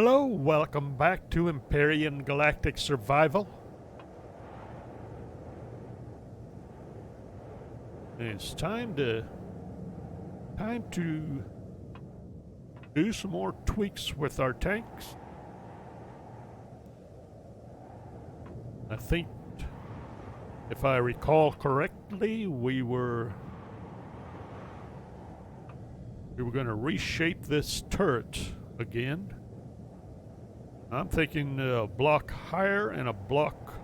Hello, welcome back to Empyrion Galactic Survival. It's time to do some more tweaks with our tanks. I think, if I recall correctly, we were going to reshape this turret again. I'm thinking a block higher and a block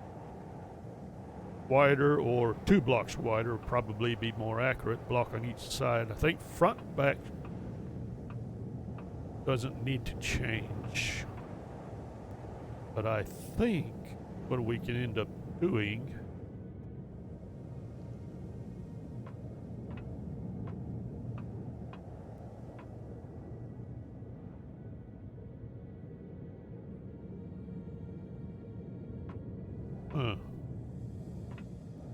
wider, or 2 blocks wider would probably be more accurate. Block on each side. I think front and back doesn't need to change. But I think what we can end up doing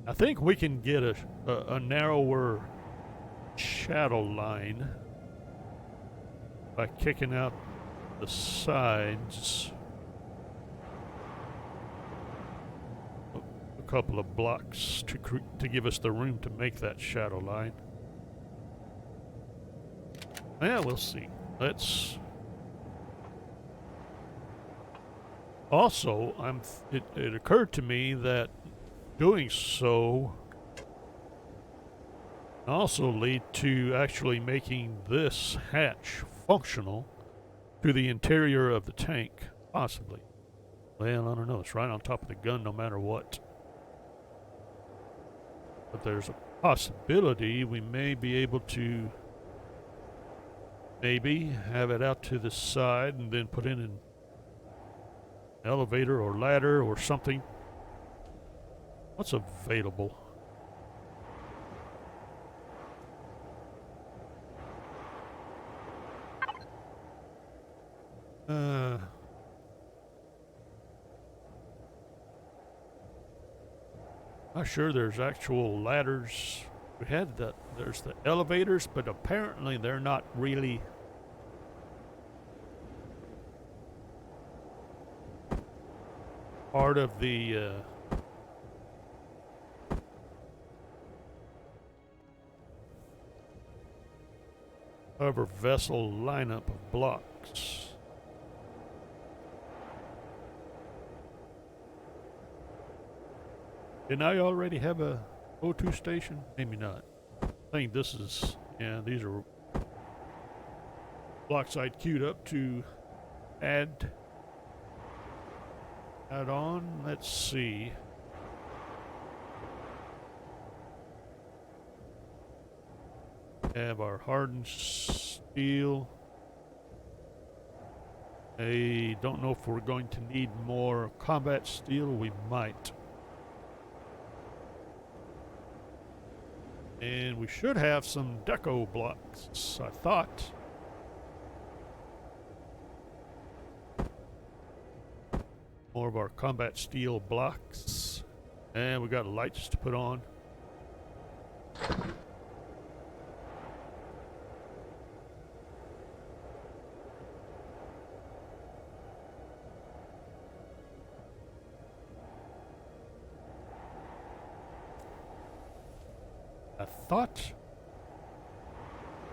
I think we can get a narrower shadow line by kicking out the sides a couple of blocks to give us the room to make that shadow line. Yeah, we'll see. Let's also, it occurred to me that doing so also lead to actually making this hatch functional to the interior of the tank, possibly. Well, I don't know. It's right on top of the gun no matter what. But there's a possibility we may be able to maybe have it out to the side and then put in an elevator or ladder or something. What's available? Not sure there's actual ladders. There's the elevators, but apparently they're not really part of the hover vessel lineup of blocks. Didn't I already have a O2 station? Maybe not. I think this is, yeah, these are blocks I'd queued up to add on. Let's see. Have our hardened steel. I don't know if we're going to need more combat steel. We might. And we should have some deco blocks, I thought. More of our combat steel blocks. And we got lights to put on.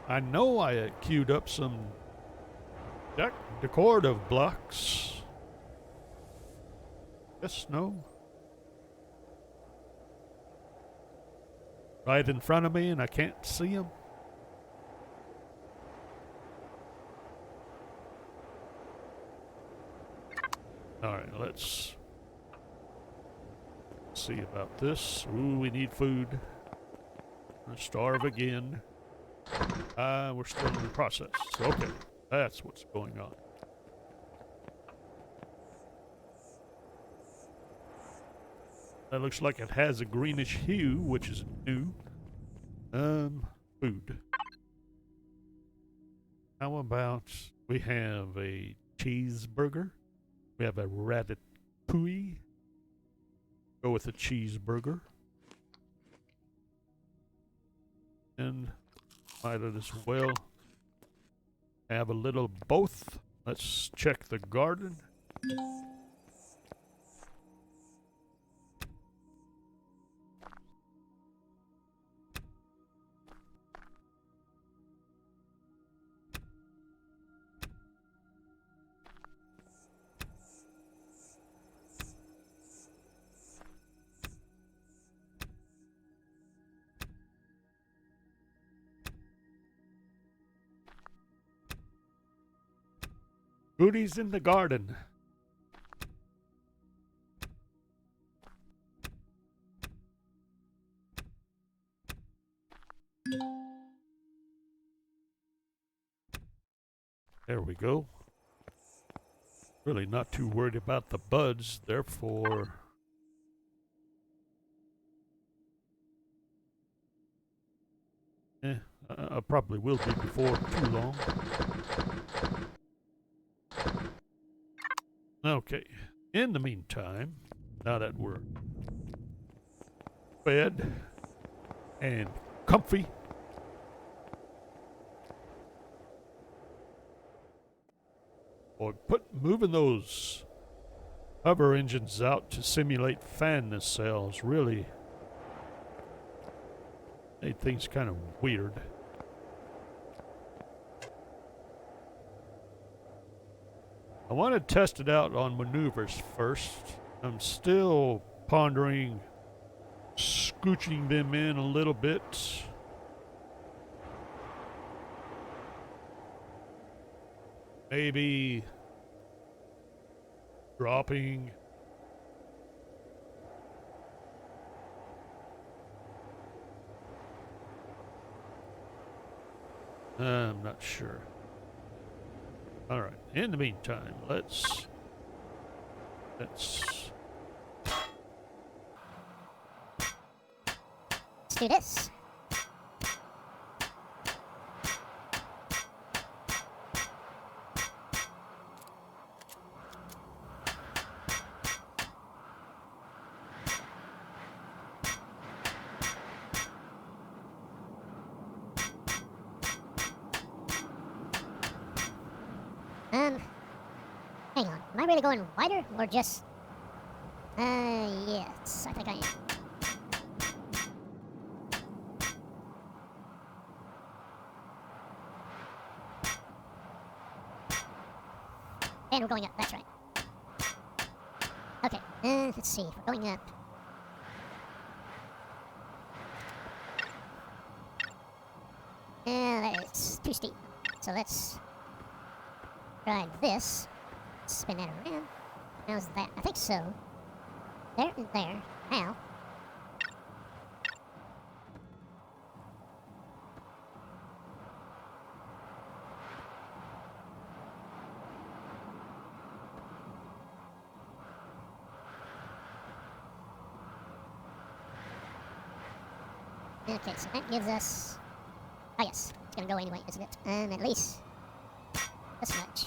I know I queued up some decorative blocks. Yes, no. Right in front of me and I can't see them. Alright, let's see about this. Ooh, we need food. Gonna starve again. We're still in the process. Okay, that's what's going on. That looks like it has a greenish hue, which is new. Food. How about we have a cheeseburger? We have a ratatouille. Go with a cheeseburger. And might as well have a little both Let's check the garden. Goodies in the garden. There we go. Really not too worried about the buds, therefore... I probably will be before too long. Okay. In the meantime, now that we're fed and comfy, boy, moving those hover engines out to simulate fan nacelles really made things kind of weird. I want to test it out on maneuvers first. I'm still pondering scooching them in a little bit. Maybe dropping. I'm not sure. All right. In the meantime, let's do this. Hang on. Am I really going wider or just... yes, I think I am. And we're going up, that's right. Okay, let's see, we're going up. That's too steep. So let's try this. Spin that around. How's that? I think so. There and there. Now. Okay, so that gives us... Oh yes, it's gonna go anyway, isn't it? At least this much.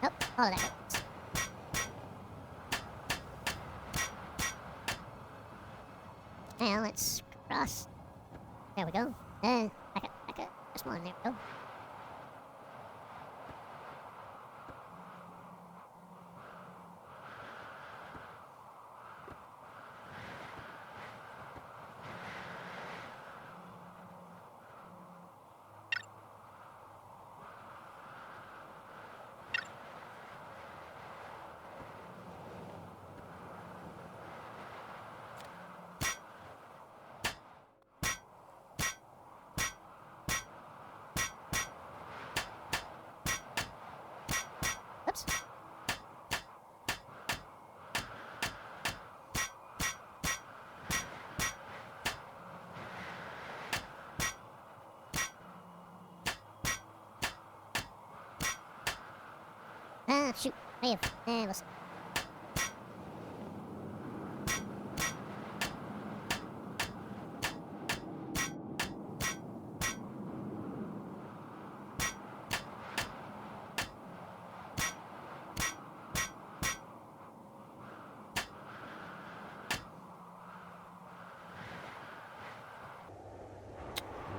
Nope, all of that goes. Now let's cross. There we go. Back up. Just one, there we go. Oops. Shoot. Hey, we'll see.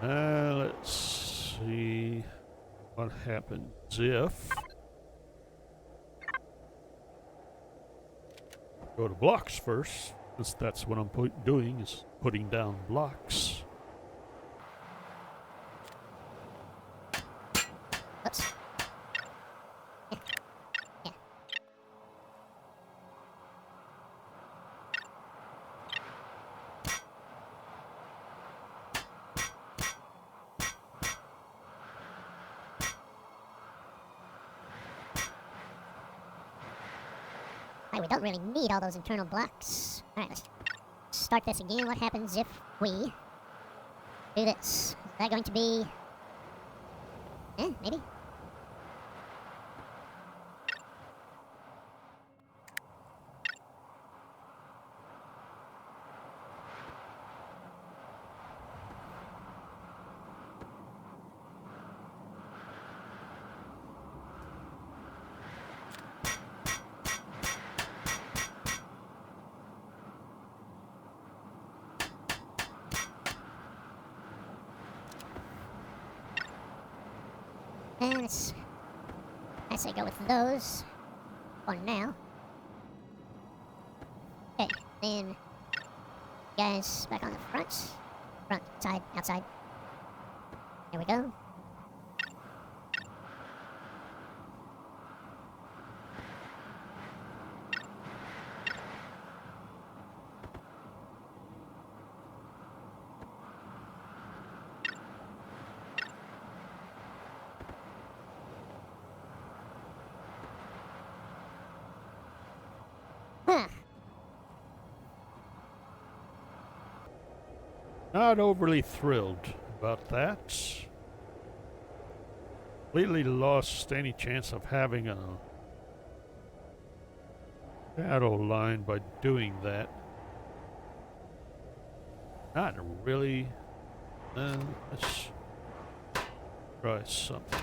Let's see. what happens if go to blocks first, because that's what I'm doing, is putting down blocks. Oops. Yeah. Alright, we don't really need all those internal blocks. Alright, let's start this again. What happens if we do this? Is that going to be... maybe? And I say go with those for now. Okay, then guys back on the front, side, outside. There we go. Huh. Not overly thrilled about that. Completely lost any chance of having a battle line by doing that. Not really. Let's try something.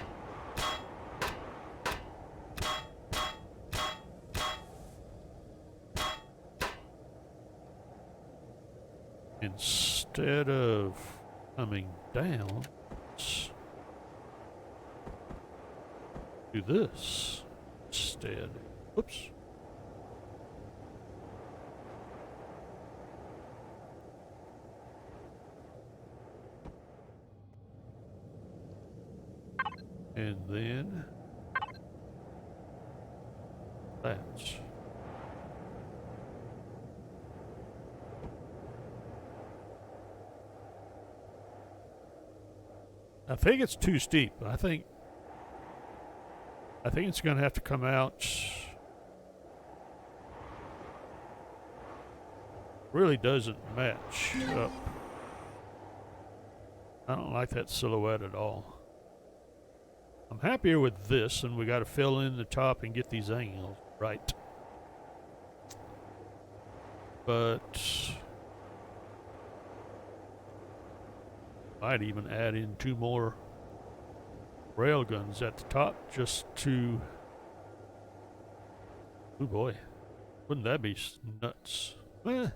Instead of coming down, let's do this instead. Oops. And then that. I think it's too steep. I think it's going to have to come out. Really doesn't match up. I don't like that silhouette at all. I'm happier with this, and we got to fill in the top and get these angles right. But might even add in 2 more rail guns at the top just to... Oh boy, wouldn't that be nuts? Put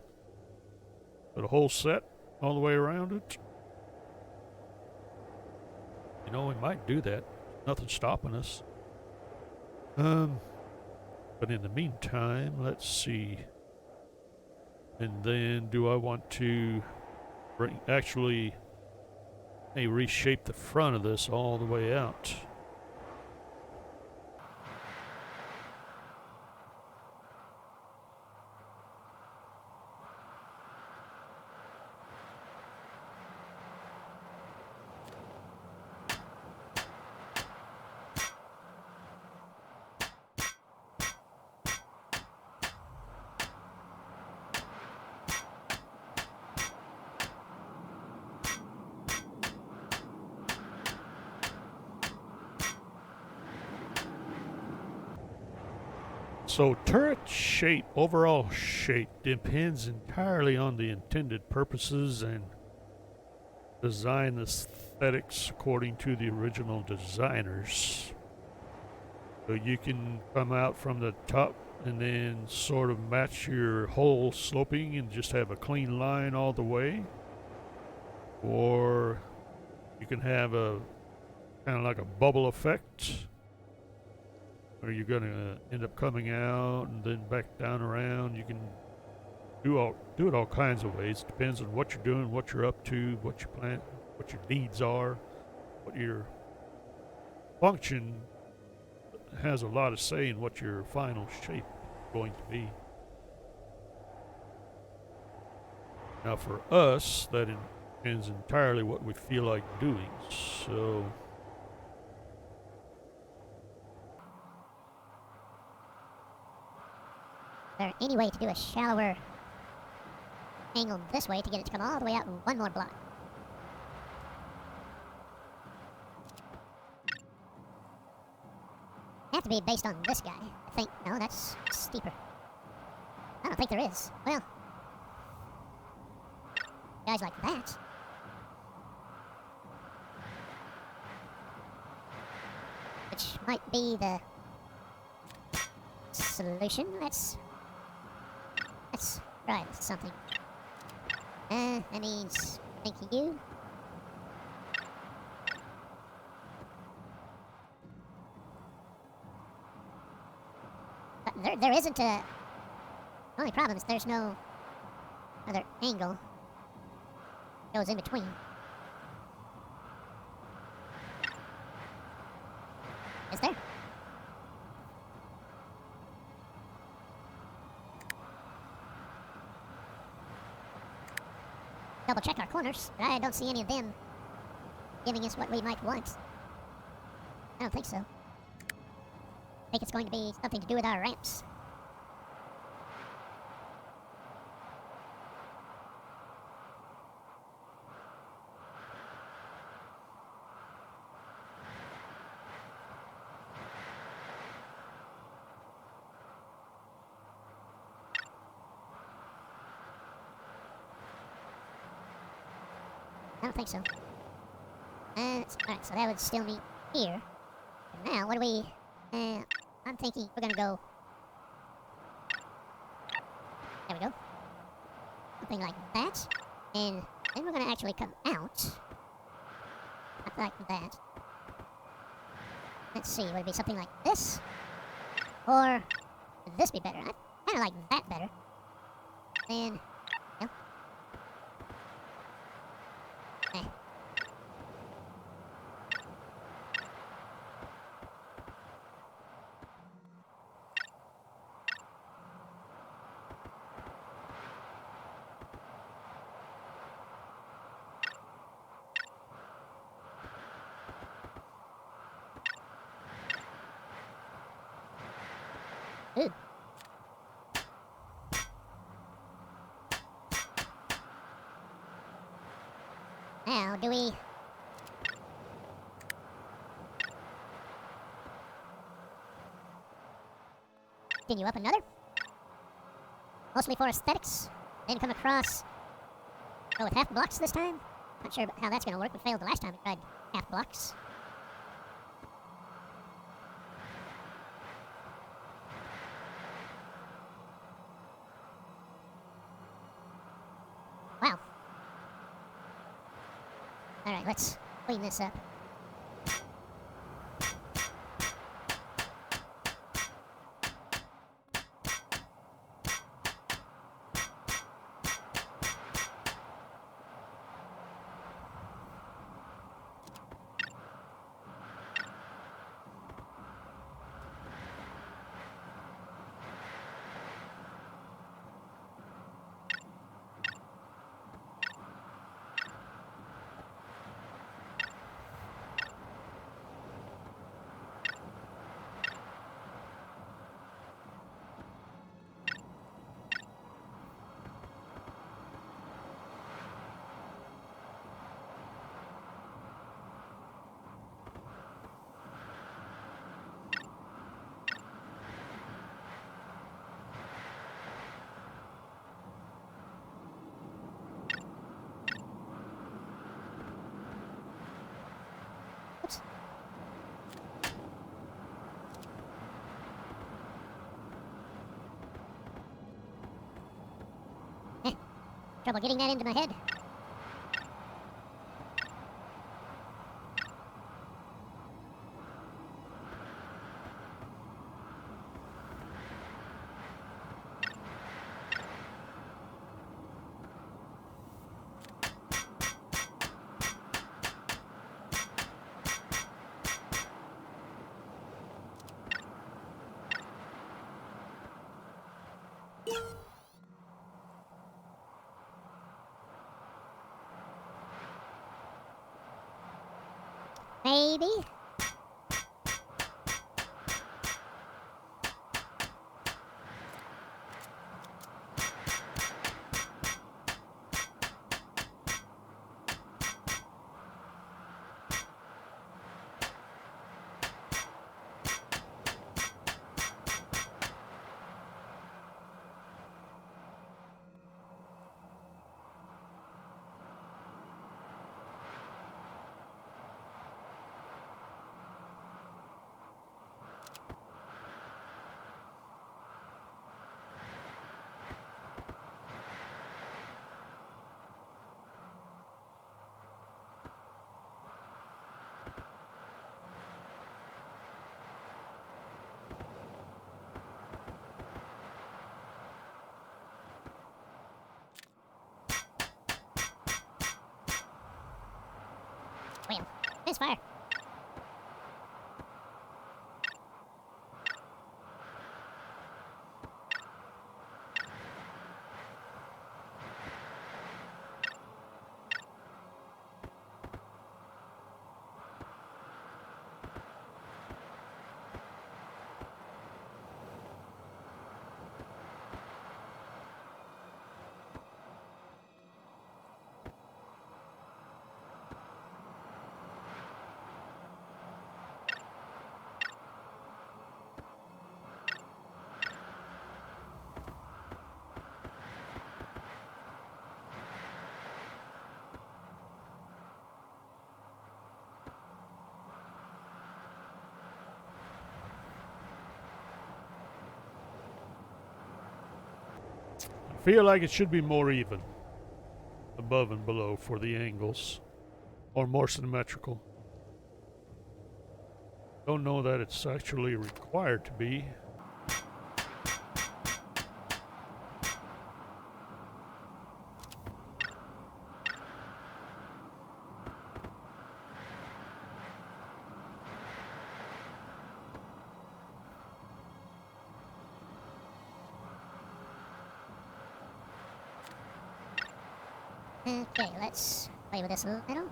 a whole set all the way around it. You know, we might do that. Nothing's stopping us. But in the meantime, let's see. And then, do I want to actually reshape the front of this all the way out? So turret shape, overall shape, depends entirely on the intended purposes and design aesthetics according to the original designers. So you can come out from the top and then sort of match your whole sloping and just have a clean line all the way. Or you can have a kind of like a bubble effect, or you're gonna end up coming out and then back down around. You can do it all kinds of ways. Depends on what you're doing, what you're up to, what you plan, what your needs are, what your function has a lot of say in what your final shape is going to be. Now, for us, that depends entirely what we feel like doing. So, Is there any way to do a shallower angle this way to get it to come all the way out one more block? Have to be based on this guy, I think. No, that's steeper. I don't think there is. Well, guys like that. Which might be the solution. Let's try something. That means thank you. But there isn't a... The only problem is there's no other angle goes in between. Is there? Double check our corners, but I don't see any of them giving us what we might want. I don't think so. I think it's going to be something to do with our ramps. I don't think so. Alright, so that would still meet here. And now, what do we... I'm thinking we're gonna go... There we go. Something like that. And then we're gonna actually come out. Not like that. Let's see, would it be something like this? Or would this be better? I kinda like that better. Then... No. Eh. Ooh. Now, do we... continue up another? Mostly for aesthetics. Then come across... Go with half blocks this time? Not sure how that's gonna work. We failed the last time we tried half blocks. Wow. Alright, let's clean this up. Oops. Trouble getting that into my head. Maybe. Well, misfire. I feel like it should be more even, above and below for the angles, or more symmetrical. Don't know that it's actually required to be. Okay, let's play with this a little.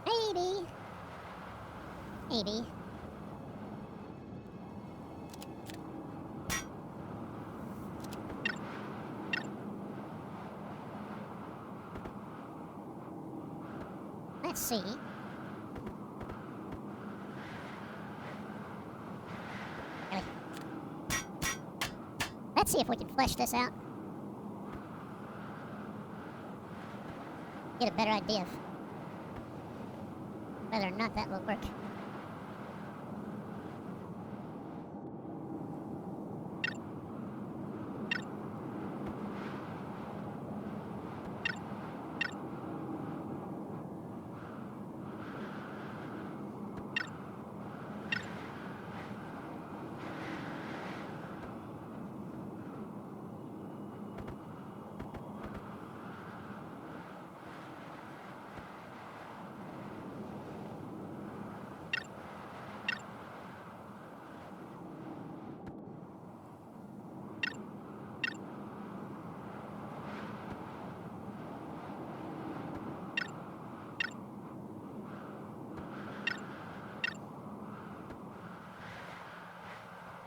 Maybe. Maybe. Let's see. Really? Let's see if we can flesh this out. Get a better idea of whether or not that will work.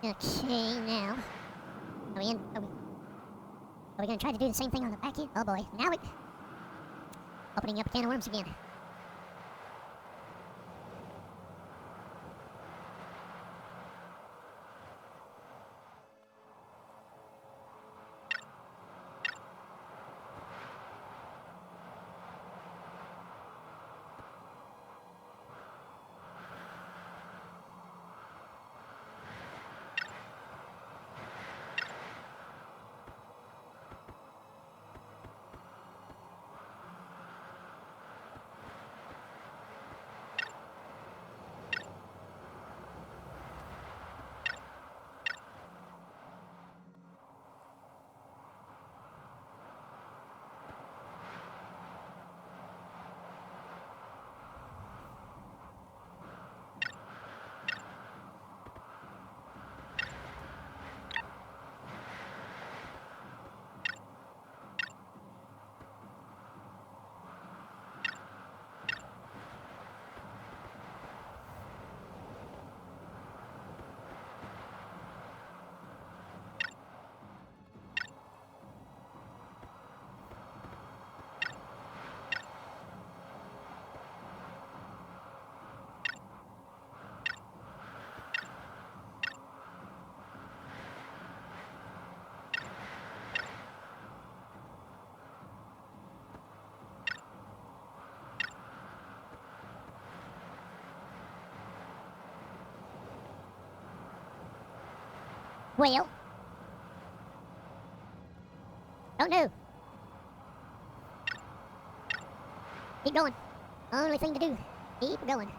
Okay, now. Are we in? Are we gonna try to do the same thing on the back end? Oh boy. Now we. Opening up a can of worms again. Well. Don't know. Keep going. Only thing to do. Keep going.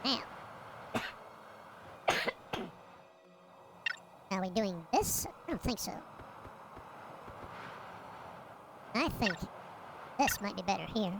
Now. Are we doing this? I don't think so. I think this might be better here.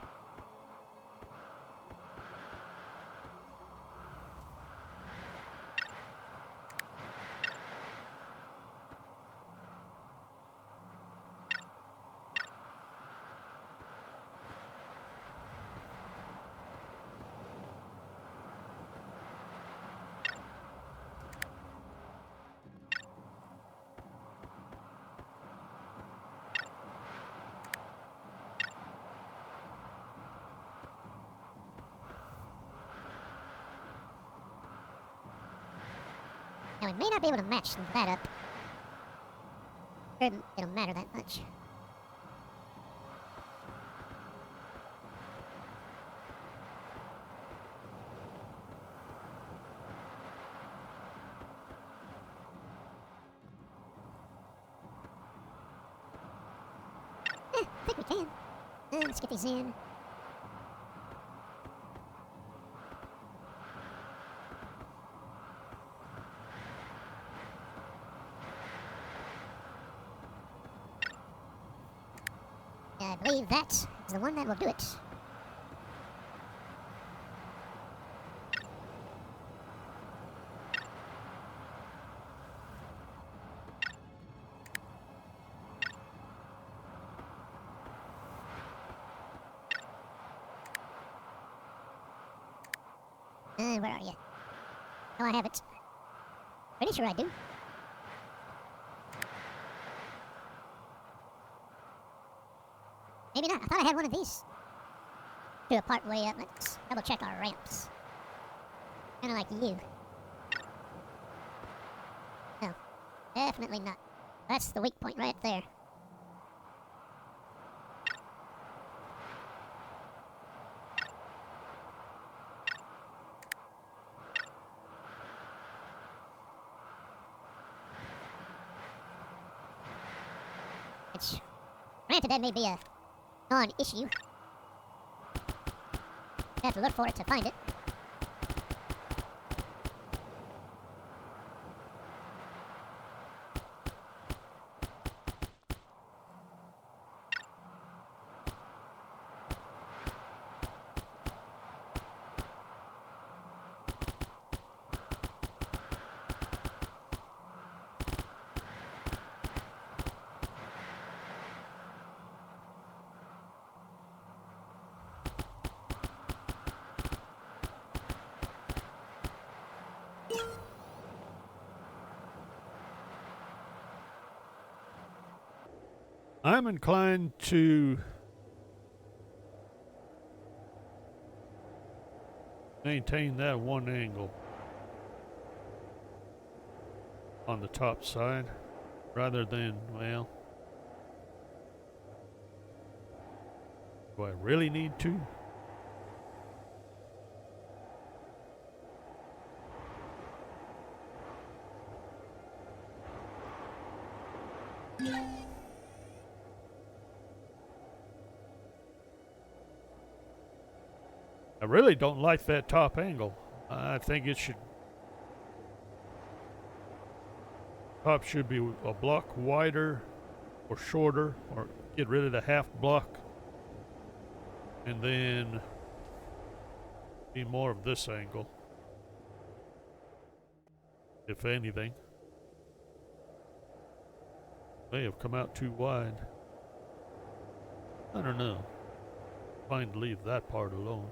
Now, we may not be able to match that up. It'll matter that much. I think we can. Let's get these in. I believe that is the one that will do it. Where are you? Oh, I have it. Pretty sure I do. Maybe not. I thought I had one of these. Do a part way up. Let's double check our ramps. Kinda like you. No. Definitely not. That's the weak point right there. Which, granted, that may be a non-issue. Have to look for it to find it. I'm inclined to maintain that one angle on the top side rather than, well, do I really need to? I really don't like that top angle. I think it should, top should be a block wider or shorter, or get rid of the half block and then be more of this angle, if anything. May have come out too wide. I don't know. Fine to leave that part alone.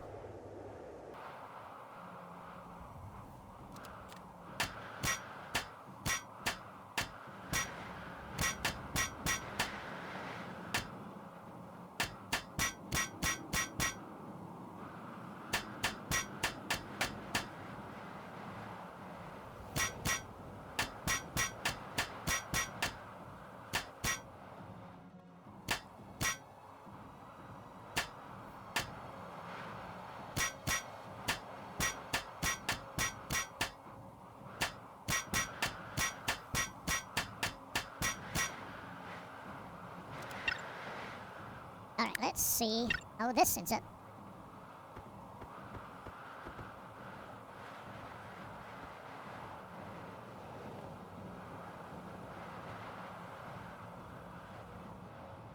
Alright, let's see how this ends up.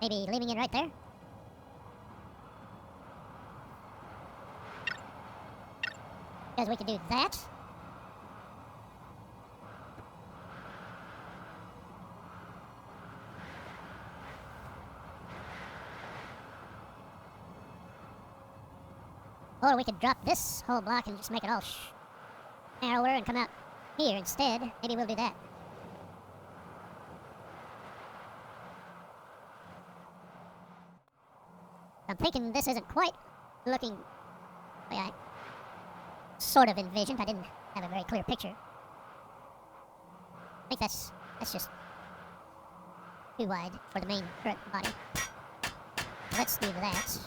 Maybe leaving it right there? Because we could do that. Or we could drop this whole block and just make it all narrower and come out here instead. Maybe we'll do that. I'm thinking this isn't quite looking the way I sort of envisioned. I didn't have a very clear picture. I think that's just too wide for the main current body. Let's do that.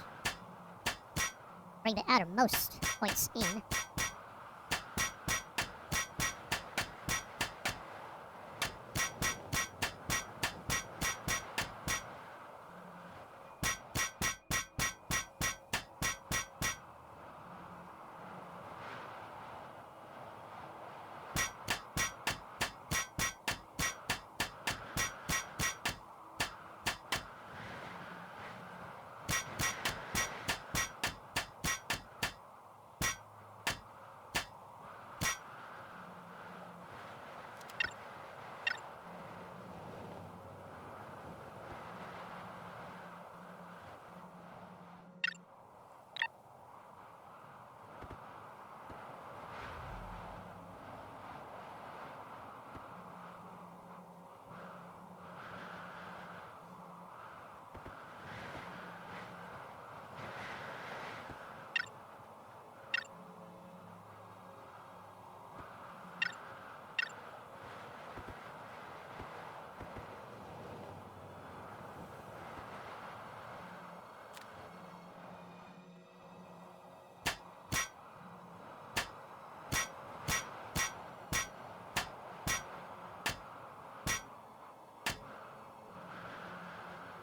Bring the outermost points in.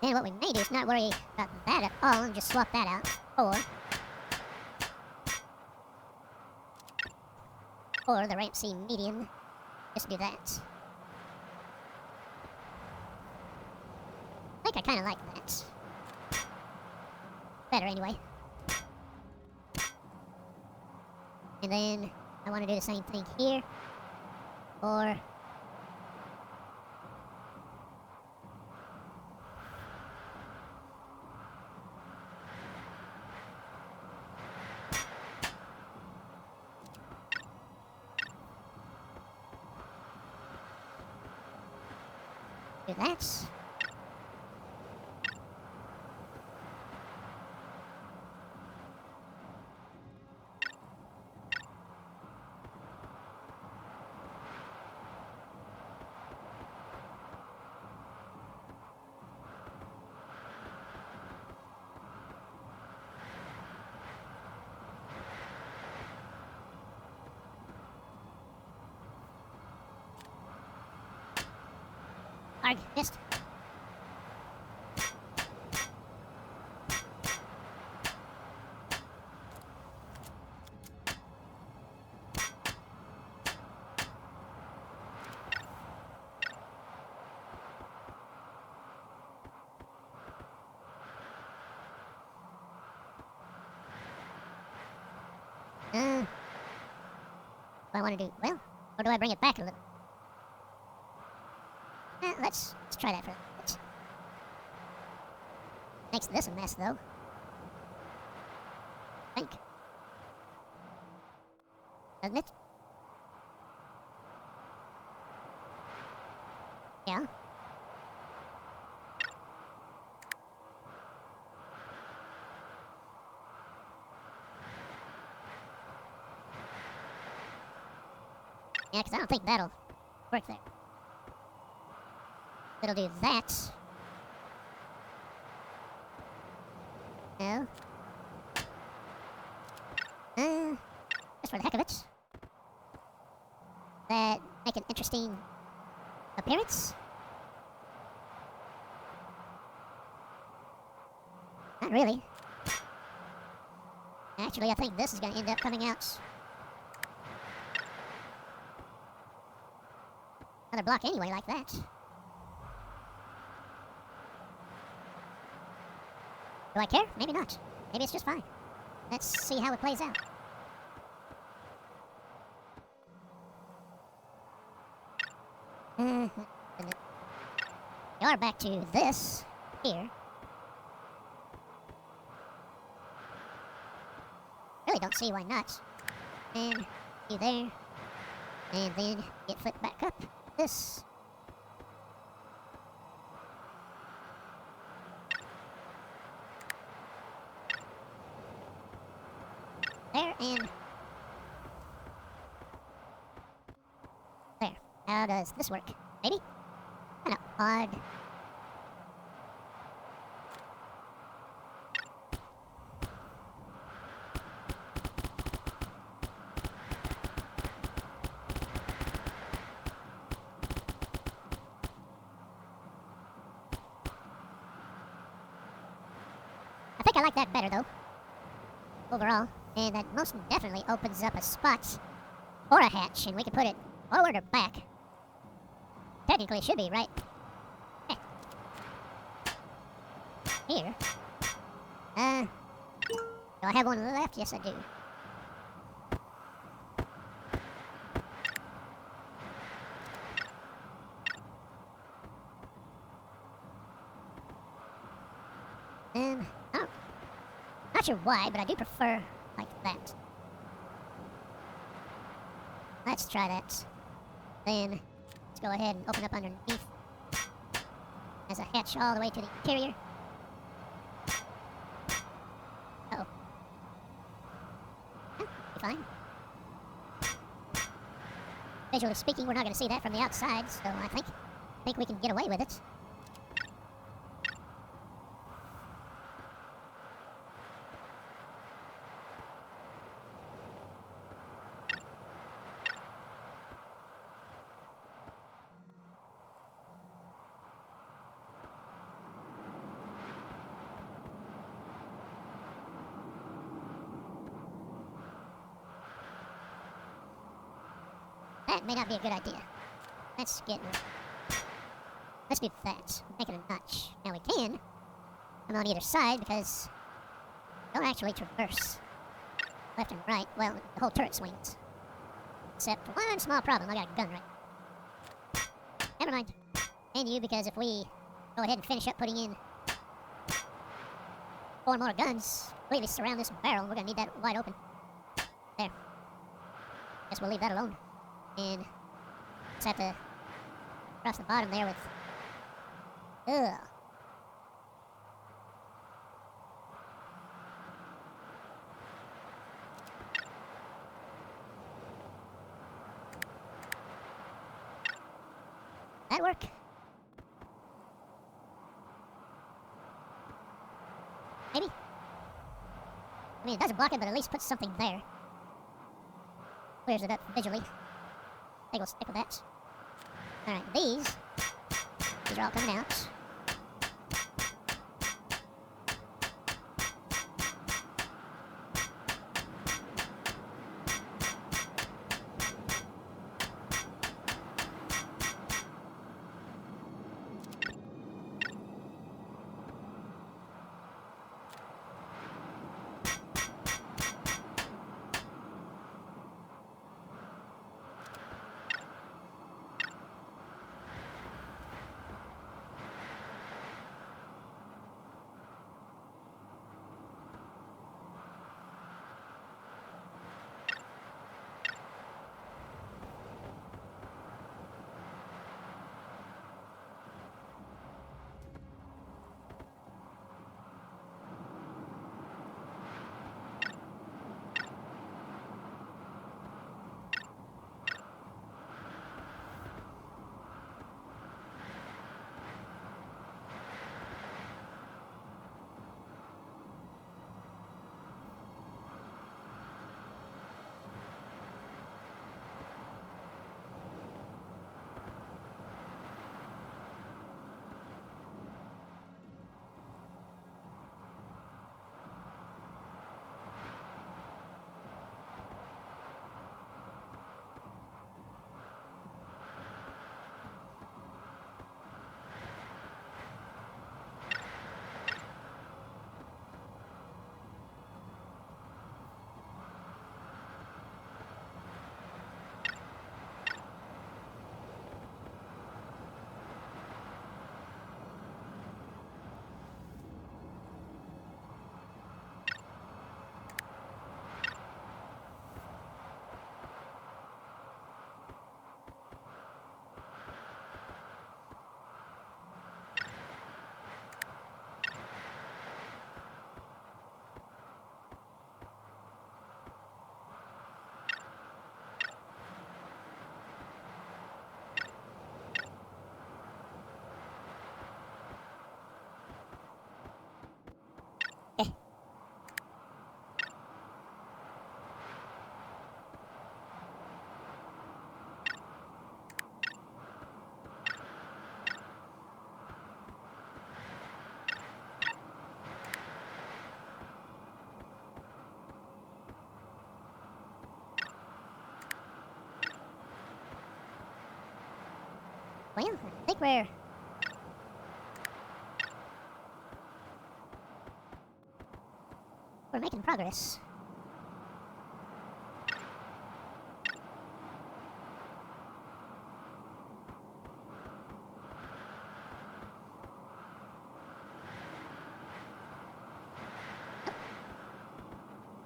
And what we may do is not worry about that at all and just swap that out. Or the ramp C median. Just do that. I think I kind of like that. Better anyway. And then I want to do the same thing here. Or do that. Arg, missed. What I want to do, well, or do I bring it back a little? Let's try that for a bit. Makes this a mess, though. I think. Doesn't it? Yeah. Yeah, because I don't think that'll work there. It'll do that. No. Just for the heck of it. That make an interesting appearance? Not really. Actually, I think this is going to end up coming out. Another block anyway, like that. Do I care? Maybe not. Maybe it's just fine. Let's see how it plays out. We are back to this here. Really don't see why not. And you there. And then get flipped back up. This. There and there. How does this work? Maybe? Kinda odd. I think I like that better, though, overall, and that most definitely opens up a spot for a hatch, and we can put it forward or back. Technically, it should be right here. Do I have one left? Yes, I do. Not sure why, but I do prefer like that. Let's try that. Then let's go ahead and open up underneath as a hatch all the way to the interior. Uh-oh. Yeah, be fine. Visually speaking, we're not going to see that from the outside, so I think we can get away with it. That may not be a good idea. Let's do that. Make it a notch. Now we can come on either side because we don't actually traverse left and right. Well, the whole turret swings. Except for one small problem. I got a gun right. Never mind. And you, because if we go ahead and finish up putting in 4 more guns, completely surround this barrel, we're going to need that wide open. There. Guess we'll leave that alone. And just have to cross the bottom there with... Ugh. That work? Maybe? I mean, it doesn't block it, but at least puts something there. Clears it up visually. I think we'll stick with that. Alright, these These are all coming out. Well, I think we're making progress.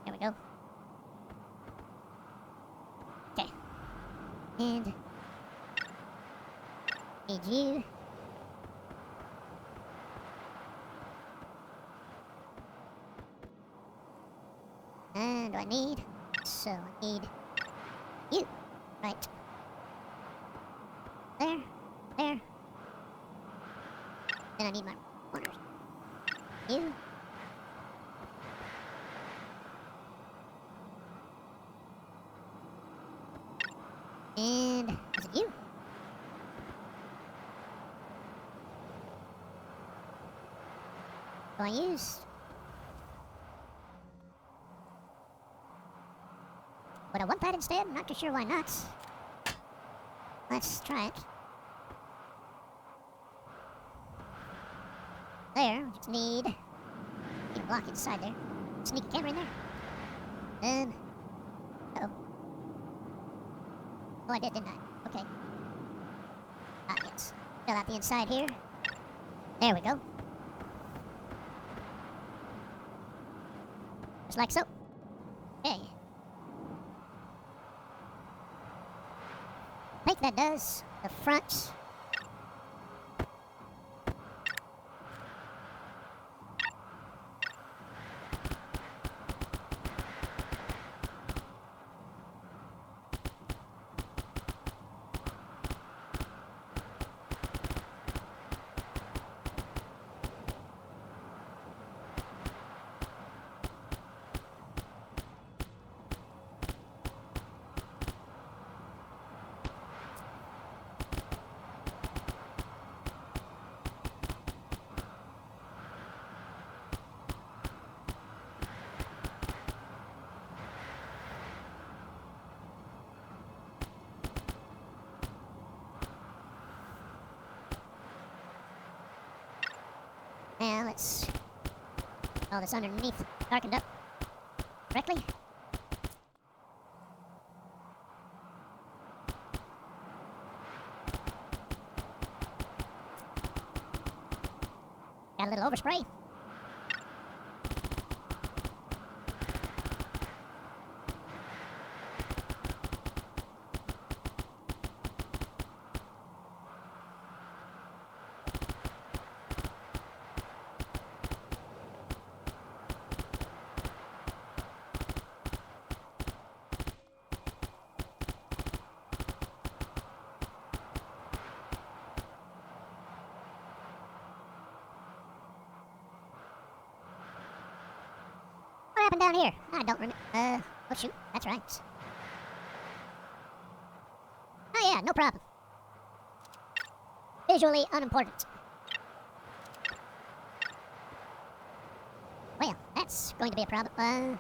There we go. Okay. And need you. And do I need? So I need you. Right. There. There. Then I need my corners. You. And is it you? Do I use? Would I want that instead? Not too sure why not. Let's try it. There, just need a block inside there. Sneak a camera in there. Uh-oh. Oh, I did, didn't I? Okay. Ah, yes. Fill out the inside here. There we go. Just like so. Okay. I think that does the front. let's all this underneath darkened up correctly. Got a little overspray. What happened down here? I don't remember. Oh shoot, that's right. Oh yeah, no problem. Visually unimportant. Well, that's going to be a problem.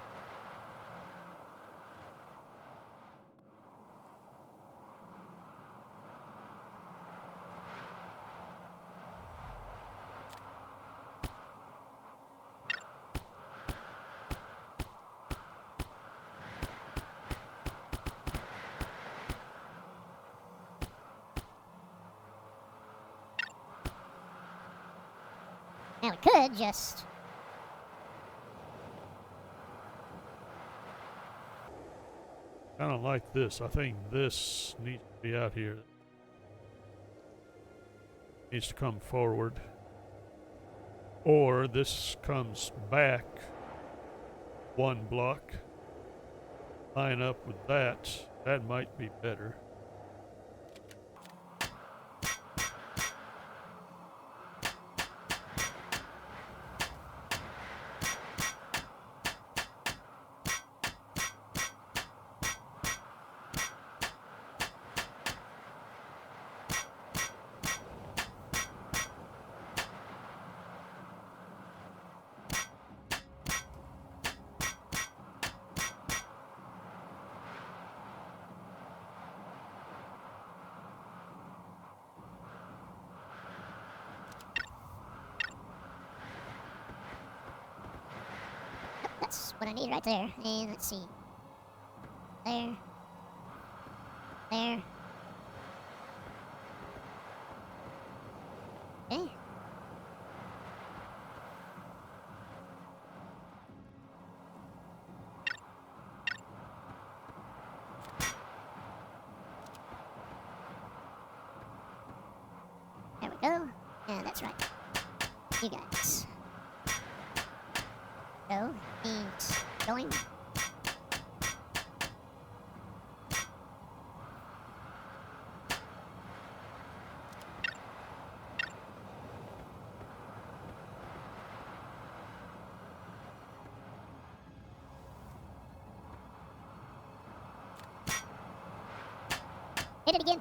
Now we could just... Kind of like this. I think this needs to be out here. Needs to come forward. Or this comes back one block. Line up with that. That might be better. That's what I need right there. And let's see. There. There. Okay. There we go. Yeah, that's right. You guys. Go. And going. Hit it again.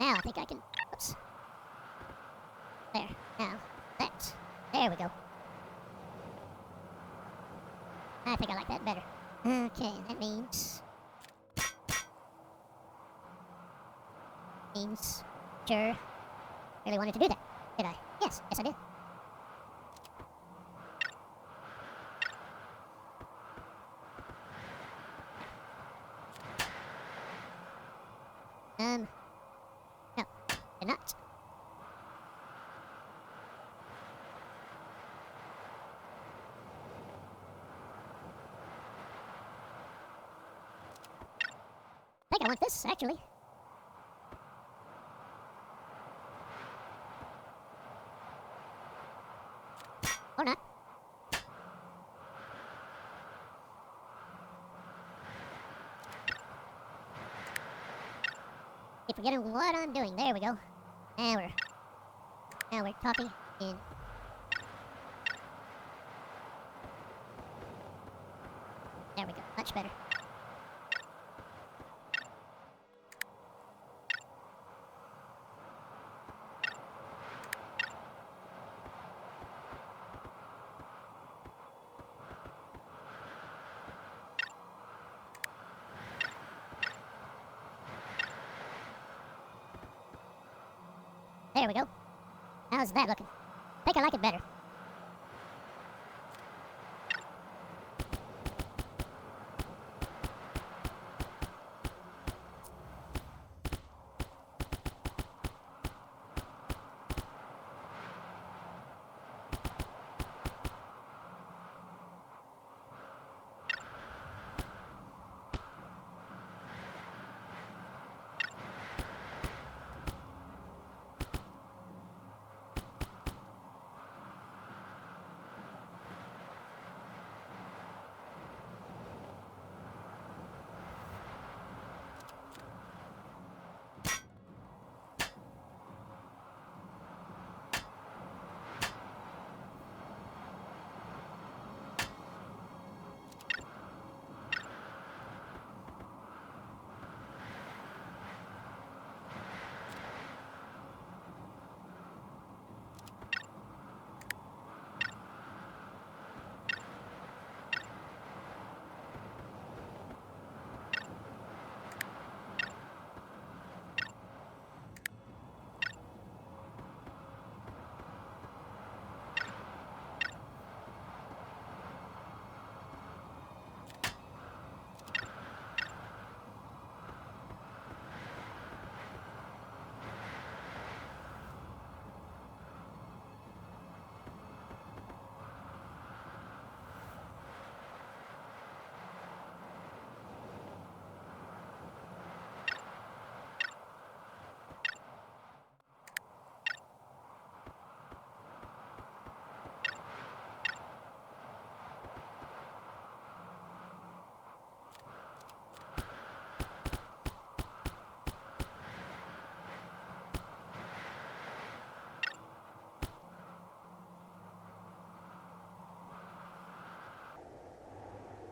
Now I think I can... Oops. There. Now, that. There we go. I think I like that better. Okay, that means... Sure. Really wanted to do that, did I? Yes, yes I did. No, did not. I think I want this, actually. Or not. Keep forgetting what I'm doing. There we go. Now we're copy in. There we go. Much better. There we go. How's that looking? I think I like it better.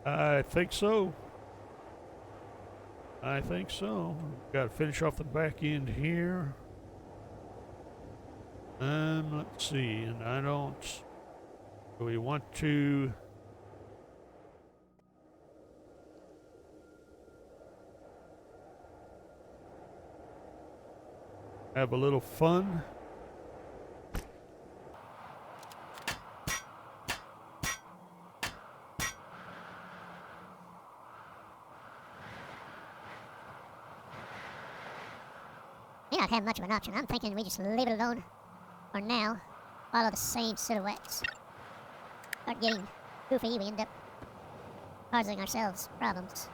I think so. I think so. Got to finish off the back end here. Let's see, and I don't. Do we want to? Have a little fun. May not have much of an option. I'm thinking we just leave it alone for now. Follow the same silhouettes. Start getting goofy, we end up causing ourselves problems.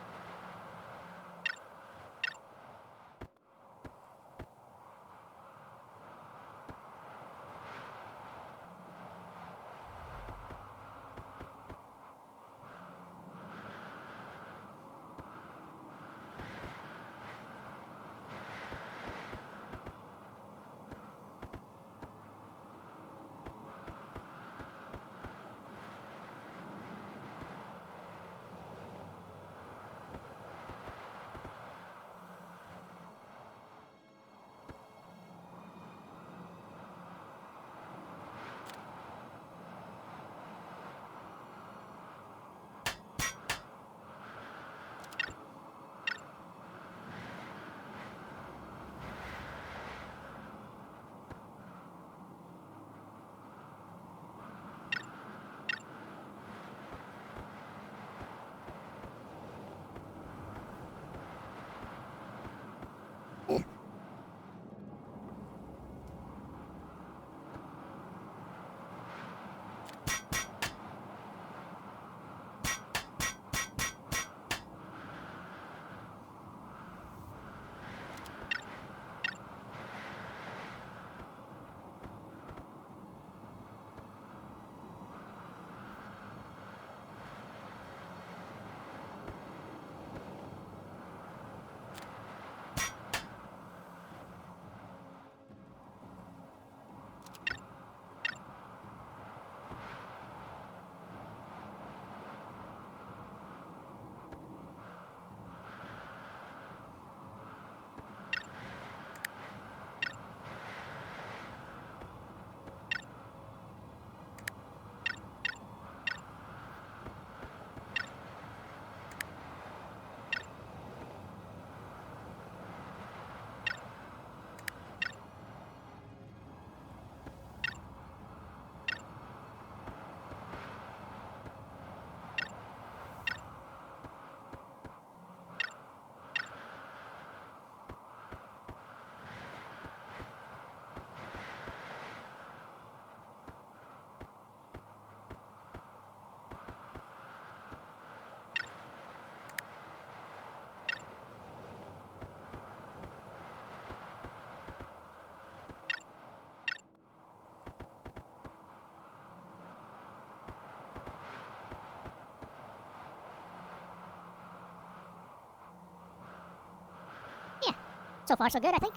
So far, so good, I think.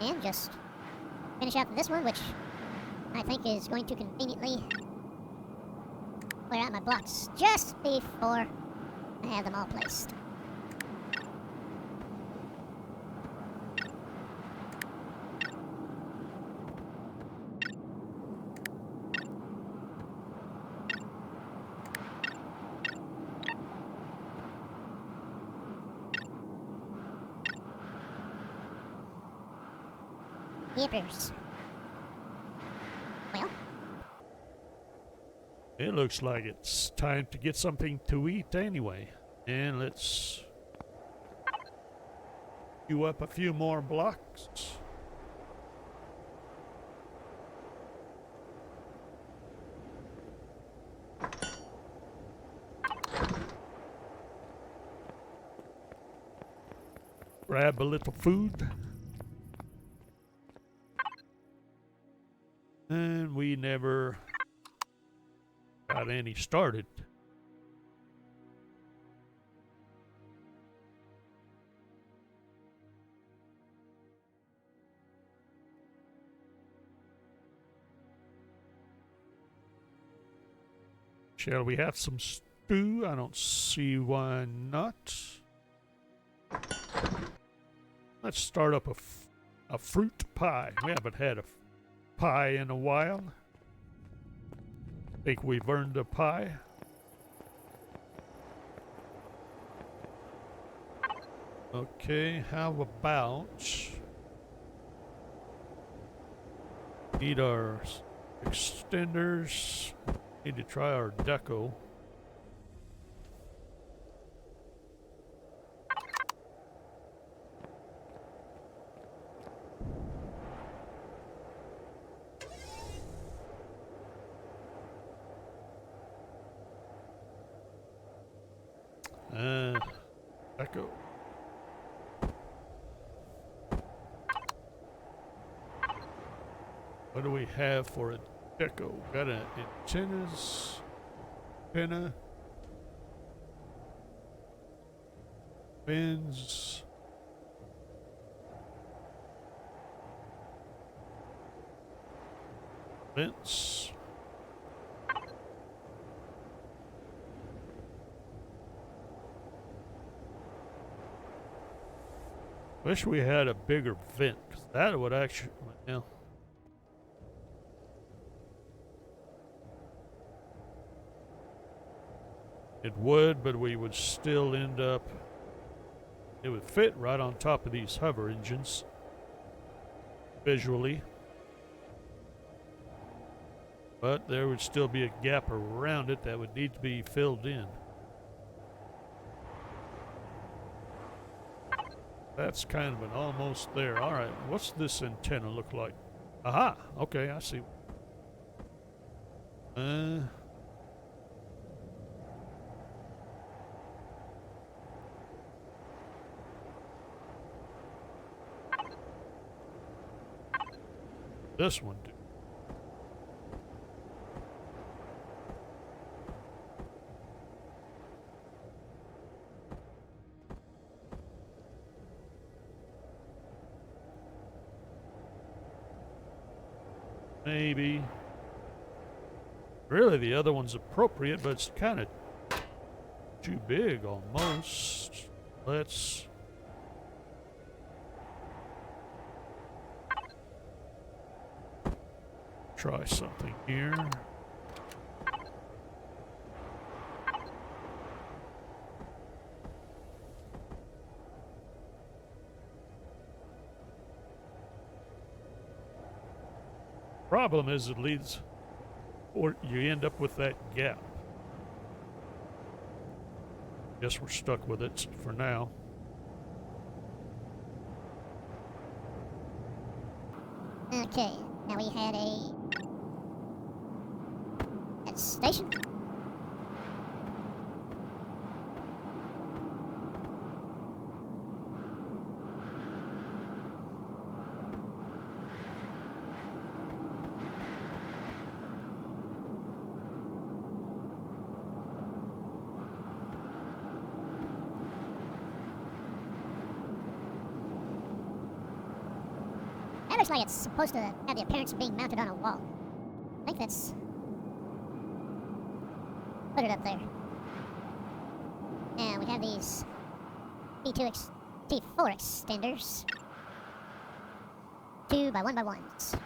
And just finish out this one, which I think is going to conveniently clear out my blocks just before I have them all placed. Yippers. Well, It looks like it's time to get something to eat anyway. And let's queue up a few more blocks. Grab a little food. And we never got any started. Shall we have some stew? I don't see why not. Let's start up a fruit pie. We haven't had a pie in a while. Think we've earned a pie. Okay, how about need our extenders? Need to try our deco. Deco. What do we have for a deco? Got an antennas, antenna, fins, vents. Wish we had a bigger vent, because that would actually, well, it would, but we would still end up, it would fit right on top of these hover engines, visually. But there would still be a gap around it that would need to be filled in. That's kind of an almost there. All right, what's this antenna look like? Aha, okay, I see. This one, dude. Maybe. Really, the other one's appropriate, but it's kind of too big almost. Let's try something here. Problem is it leads, or you end up with that gap. Guess we're stuck with it for now. okay. Now we had a station. looks like it's supposed to have the appearance of being mounted on a wall. I think that's... Put it up there. And we have these T4 extenders. 2 by 1 by 1s.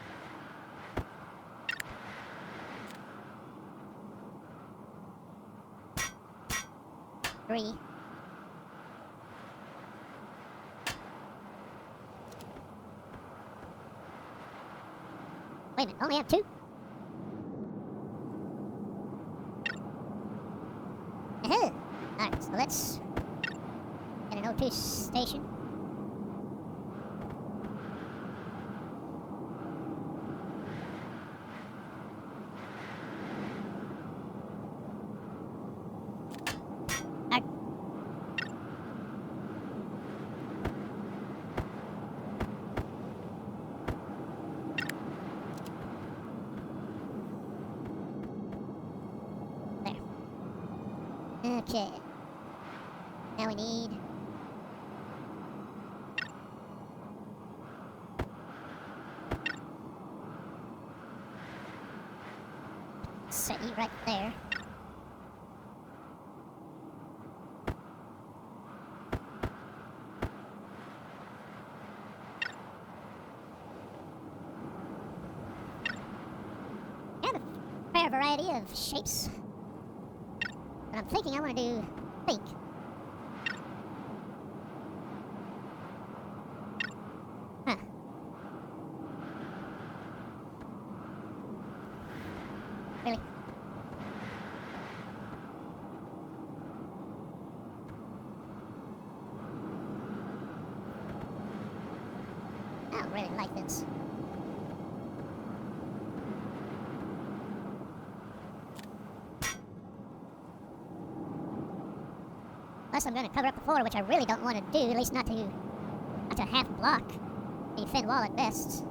Three. Wait a minute, only have 2? Alright, so let's get an O2 station. Okay. Now we need... set you right there. I have a fair variety of shapes. But I'm thinking I want to do pink. Huh. Really? I don't really like this. Unless I'm going to cover up the floor, which I really don't want to do, at least not to half block the thin wall at best.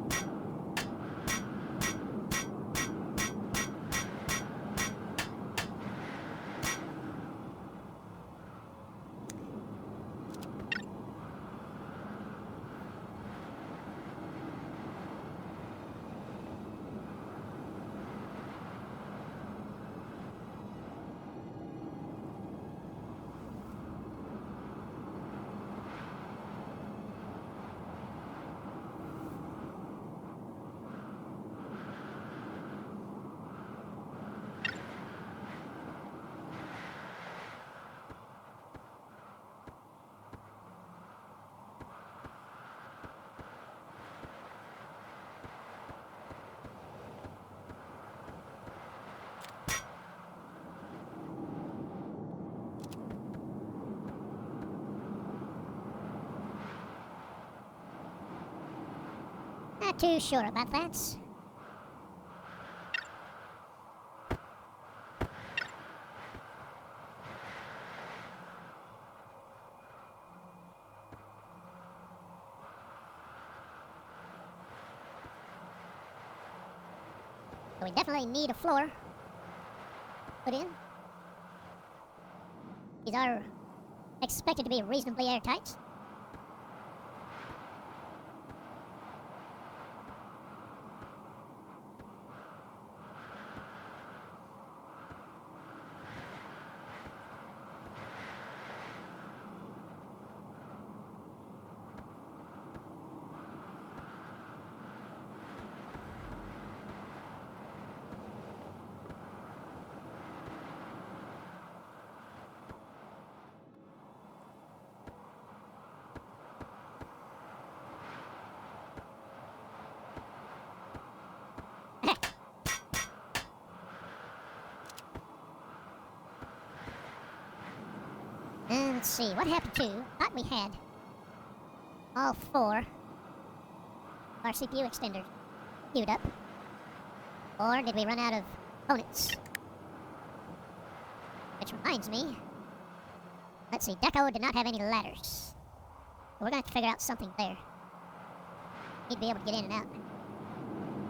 Not too sure about that. So we definitely need a floor put in. These are expected to be reasonably airtight. And let's see, what happened to... Thought we had all 4 of our CPU extenders queued up. Or did we run out of components? Which reminds me... Let's see, Deco did not have any ladders. So we're going to have to figure out something there. Need to be able to get in and out.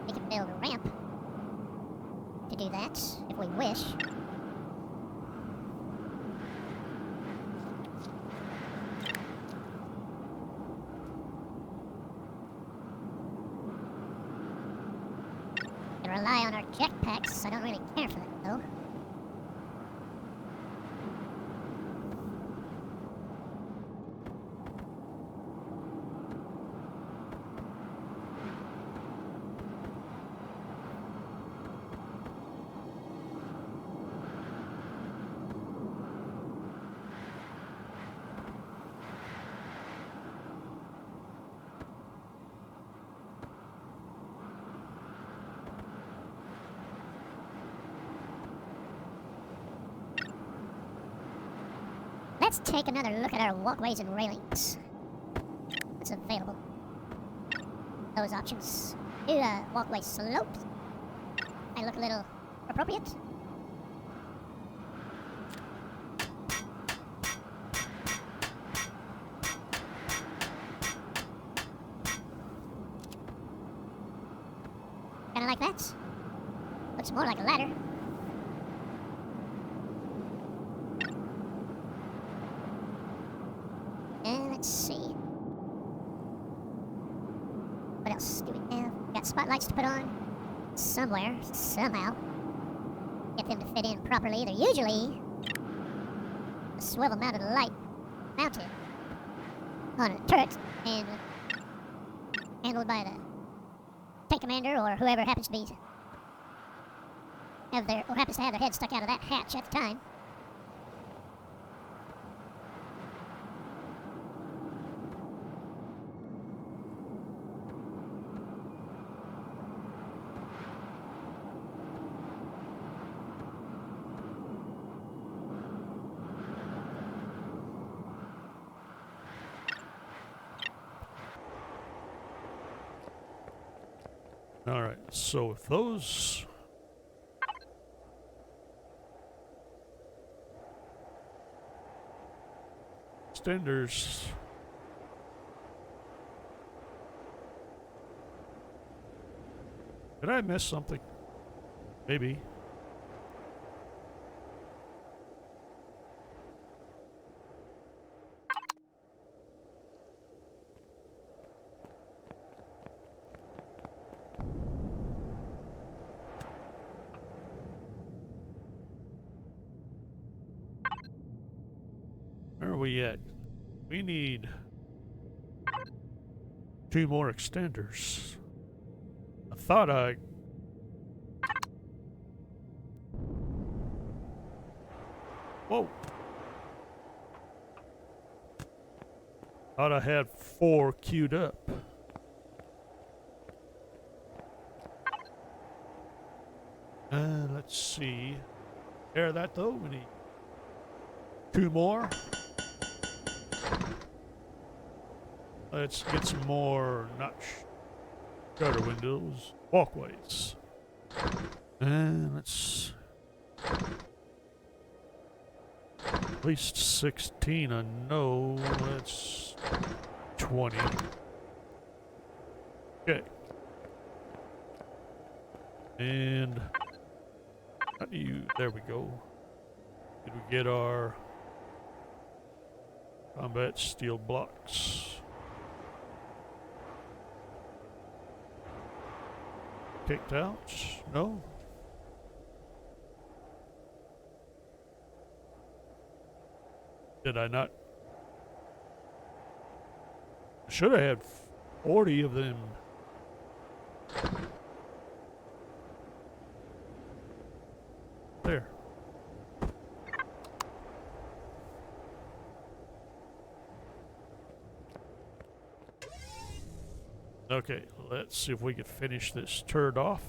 We can build a ramp to do that, if we wish. rely on our jetpacks. I don't really care for that, though. Let's take another look at our walkways and railings. What's available? Those options. Do walkway slopes. I look a little appropriate. Kinda like that. Looks more like a ladder. Let's see. What else do we have? We got spotlights to put on somewhere, somehow. Get them to fit in properly. They're usually a swivel mounted light mounted on a turret and handled by the tank commander or whoever happens to be happens to have their head stuck out of that hatch at the time. All right, so if those extenders did I miss something? Maybe. Where are we at? We need 2 more extenders. I thought I... Whoa! Thought I had 4 queued up. Let's see. Air that though, we need 2 more. Let's get some more notch shutter windows, walkways. And let's at least 16. I know that's 20. Okay. And how do you? There we go. Did we get our combat steel blocks? Kicked out? No? Did I not? I should have had 40 of them. There. Okay, let's see if we can finish this turd off.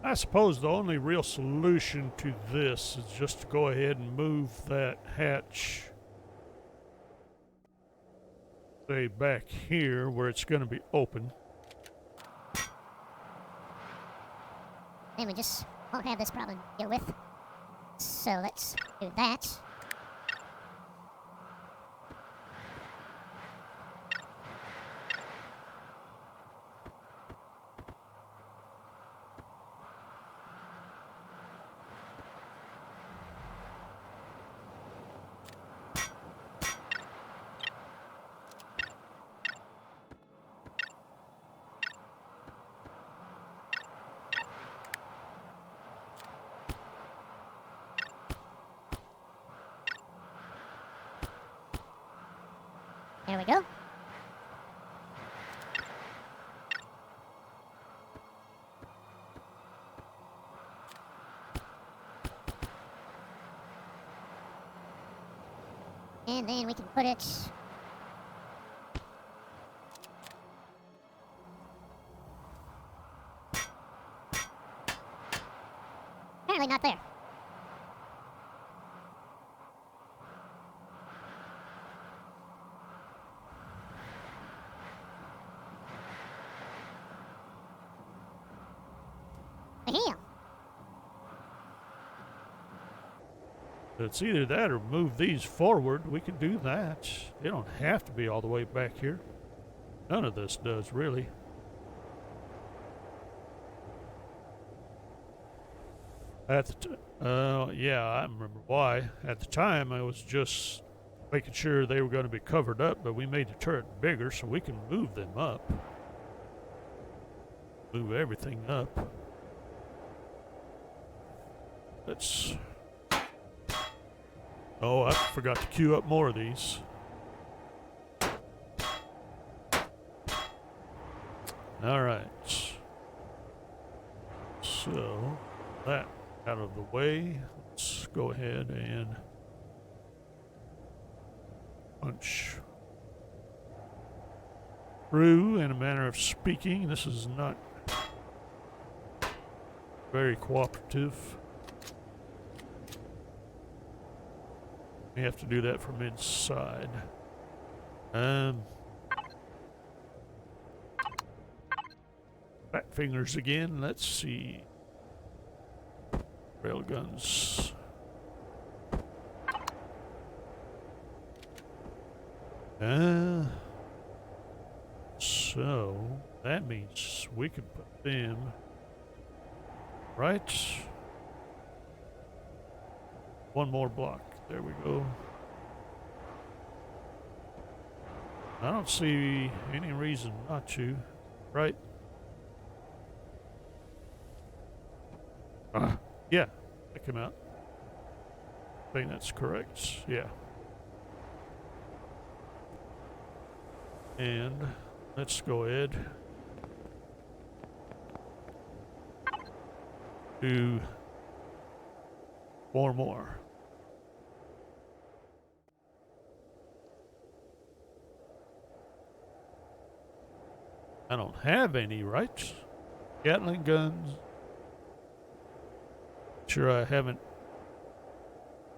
I suppose the only real solution to this is just to go ahead and move that hatch, say, back here where it's going to be open. Then we just won't have this problem to deal with. So let's do that. There we go. And then we can put it apparently not there. Hell. It's either that or move these forward. We can do that. They don't have to be all the way back here. None of this does, really. At the yeah, I remember why. At the time, I was just making sure they were going to be covered up, but we made the turret bigger so we can move them up. Move everything up. Let's... Oh, I forgot to queue up more of these. Alright. So, that out of the way. Let's go ahead and punch through in a manner of speaking. This is not very cooperative. We have to do that from inside. Back fingers again. Let's see. Railguns. So that means we can put them right. One more block. There we go. I don't see any reason not to, right? Yeah, that came out. I think that's correct. Yeah. And let's go ahead do 4 more. I don't have any, right? Gatling guns. Sure, I haven't.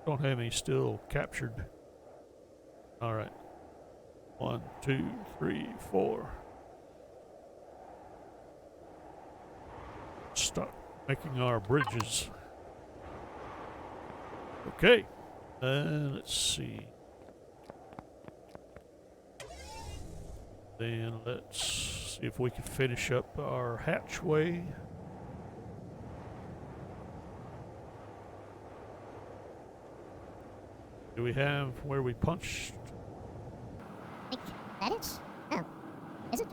Don't have any still captured. All right. 1, 2, 3, 4. Start making our bridges. Okay. Let's see. Then let's see if we can finish up our hatchway. Do we have where we punched? I think that is? Oh. Is it?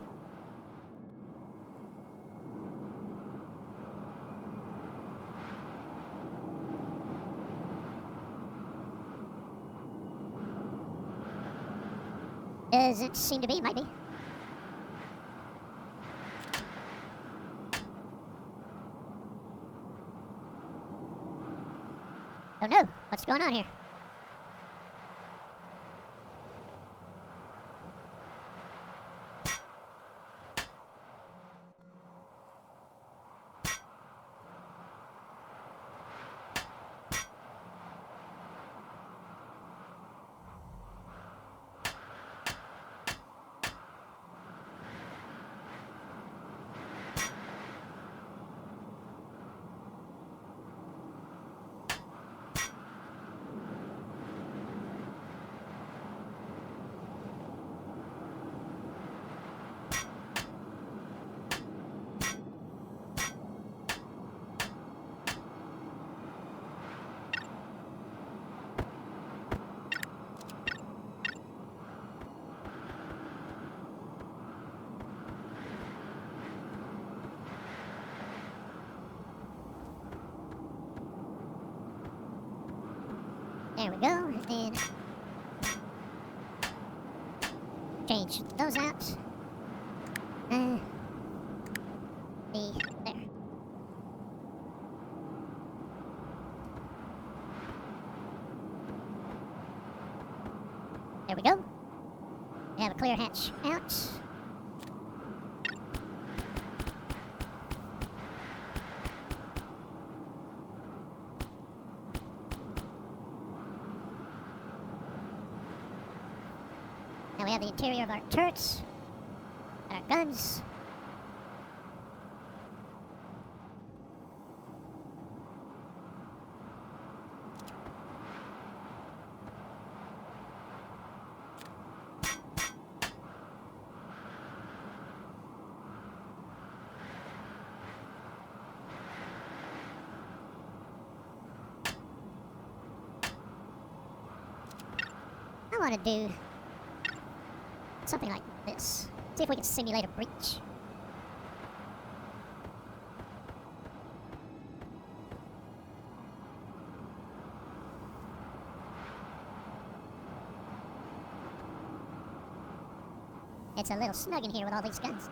Doesn't seem to be, might be. Don't know. What's going on here? There we go. And then change those out. There. There we go. We have a clear hatch out. Now we have the interior of our turrets and our guns. I want to do something like this. See if we can simulate a breach. It's a little snug in here with all these guns.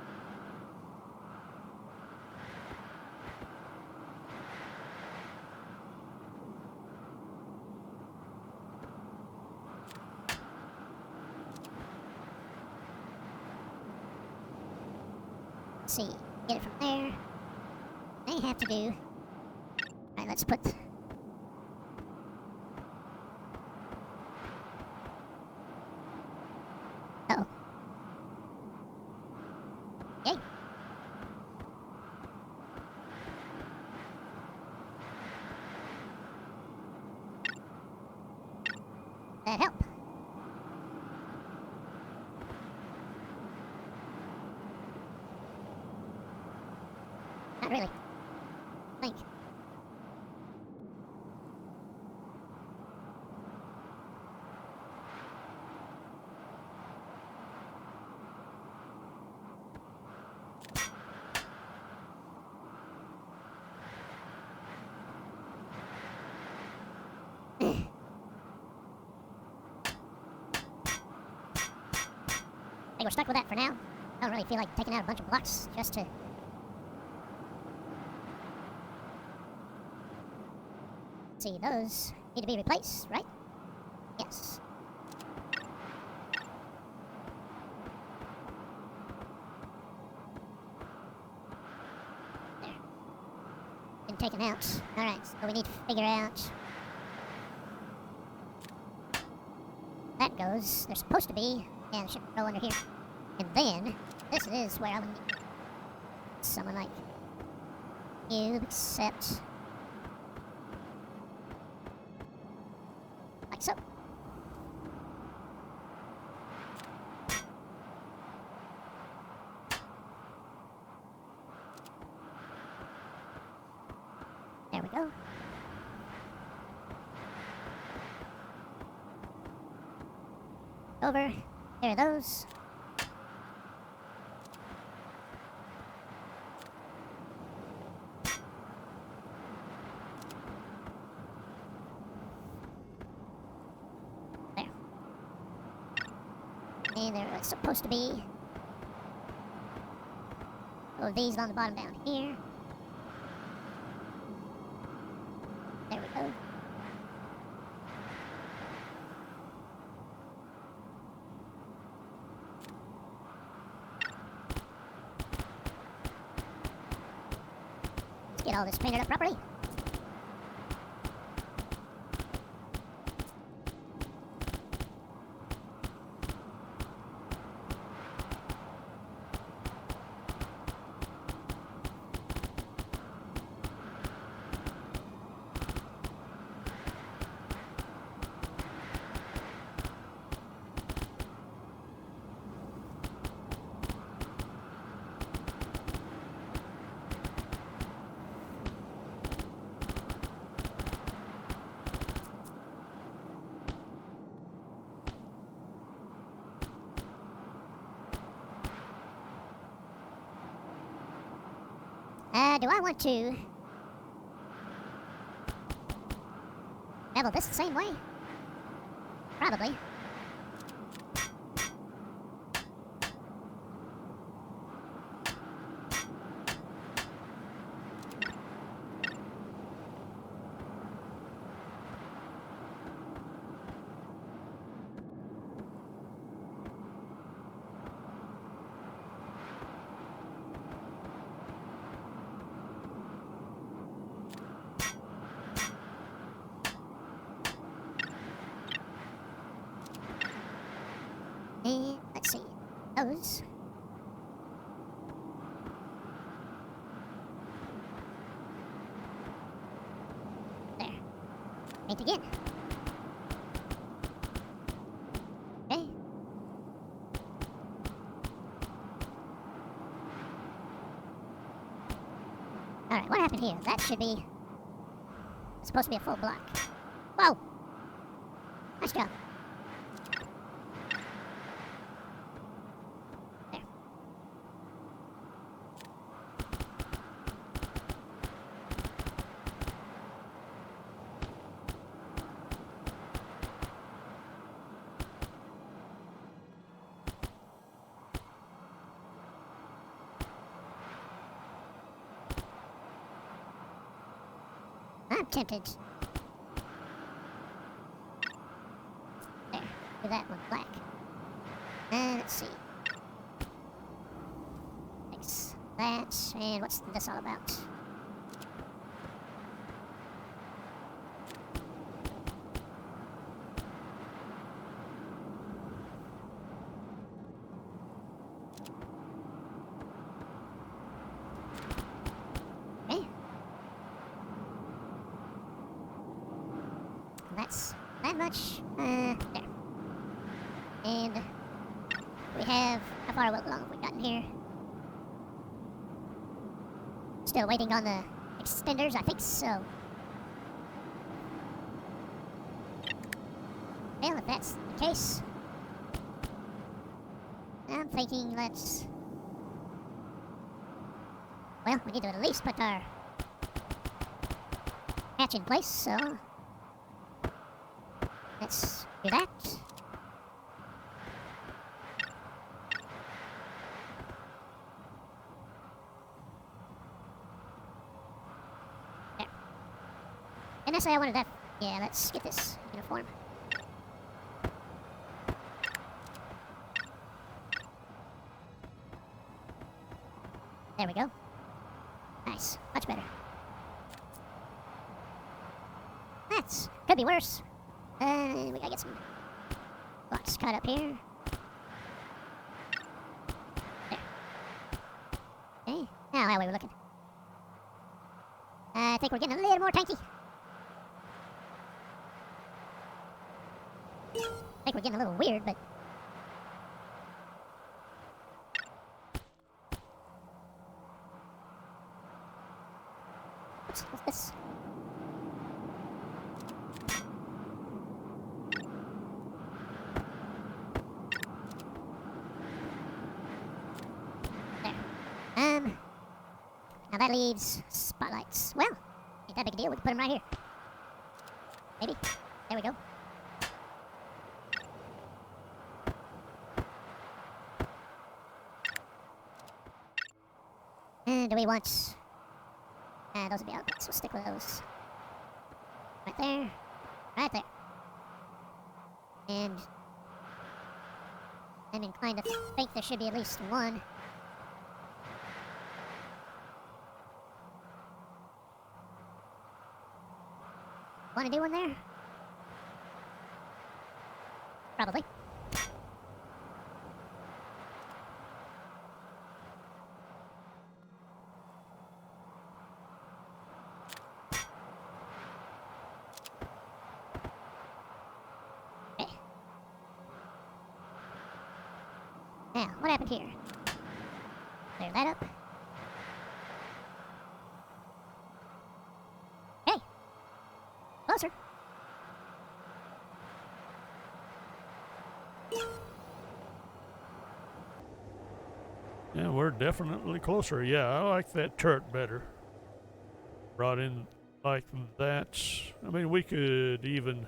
Let's see, get it from there. May have to do. Alright, let's put. Uh-oh. Yay. That help. Not really. Think. I think we're stuck with that for now. I don't really feel like taking out a bunch of blocks just to. See, those need to be replaced, right? Yes. There. Been taken out. Alright, so we need to figure out. That goes. They're supposed to be. Yeah, they should go under here. And then, this is where I would need someone like you, except. Like so. There we go. Over. There are those. And they're supposed to be. Oh, these on the bottom down here. There we go. Let's get all this painted up properly. Do I want to bevel this the same way? Probably. And let's see. Those. There. Paint again. Okay. Alright, what happened here? That should be supposed to be a full block. Whoa! Nice job. There. I'm tempted. There. Do that one black. And let's see. Fix that. And what's this all about? Okay. That's that much. There. And we have, how far along have we gotten here? Still waiting on the extenders, I think so. Well, if that's the case, I'm thinking let's, well, we need to at least put our hatch in place, so let's do that. There. Didn't I say I wanted that? Yeah, let's get this uniform. There we go. Nice. Much better. That's could be worse. We gotta get some blocks cut up here. There. Okay. Now, how are we looking? I think we're getting a little more tanky. I think we're getting a little weird, but what's this? Now that leaves spotlights. Well, ain't that big a deal. We can put them right here. Maybe. There we go. And do we want... those would be outputs. We'll stick with those. Right there. Right there. And I'm inclined to think there should be at least one. Want to do one there? Probably. Okay. Now, what happened here? Clear that up. Okay. Closer. Yeah, we're definitely closer. Yeah, I like that turret better. Brought in like that. I mean, we could even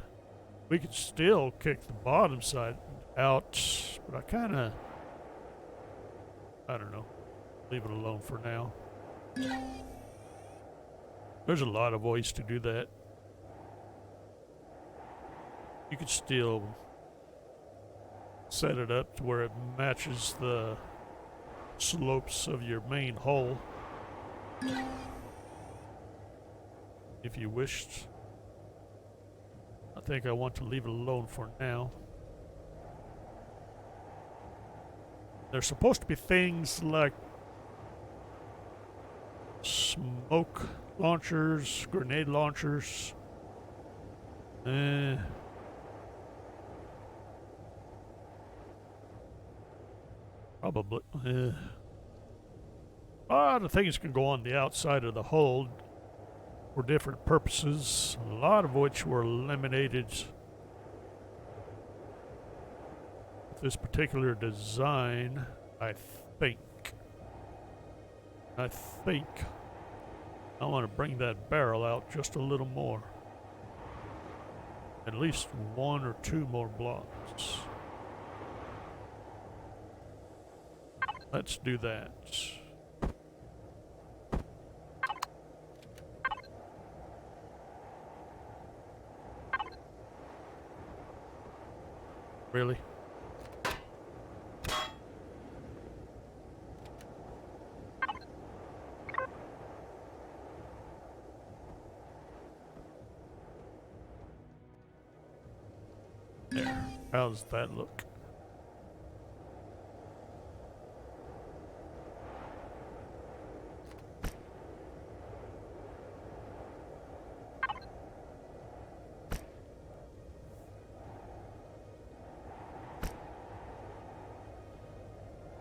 We could still kick the bottom side out, but I don't know, leave it alone for now. There's a lot of ways to do that. You could still set it up to where it matches the slopes of your main hull if you wished. I think I want to leave it alone for now. There's supposed to be things like smoke launchers, grenade launchers. Probably. A lot of things can go on the outside of the hull for different purposes, a lot of which were eliminated with this particular design, I think. I want to bring that barrel out just a little more. At least 1 or 2 more blocks. Let's do that. Really? There. How's that look?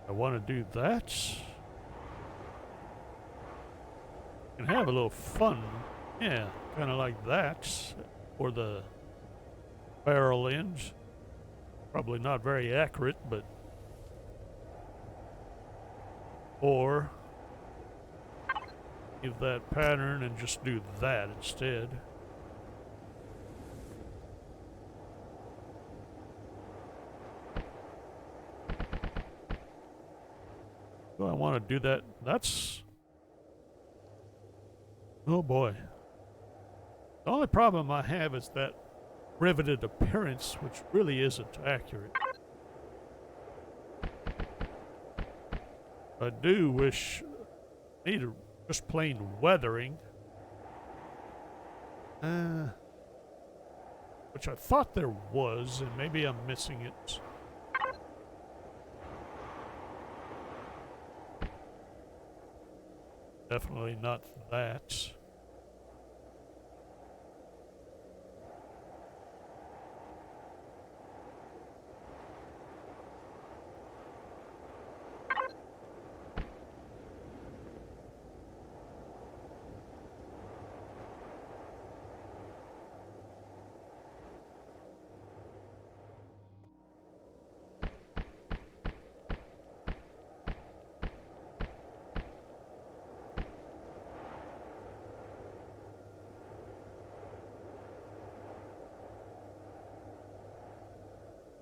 I want to do that and have a little fun. Yeah, kind of like that for the barrel end. Probably not very accurate, but or give that pattern and just do that instead. Do I want to do that? That's... oh boy. The only problem I have is that riveted appearance, which really isn't accurate. I do wish I need just plain weathering. Which I thought there was, and maybe I'm missing it. Definitely not that.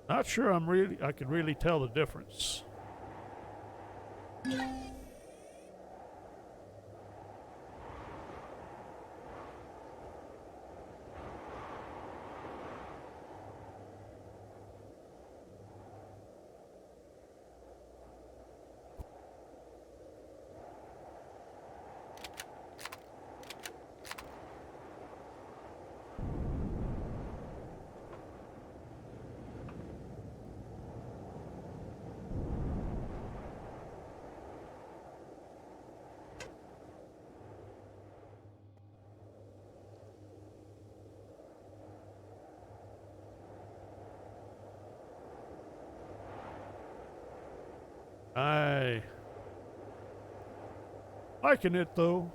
Not sure I can really tell the difference. I liking it though.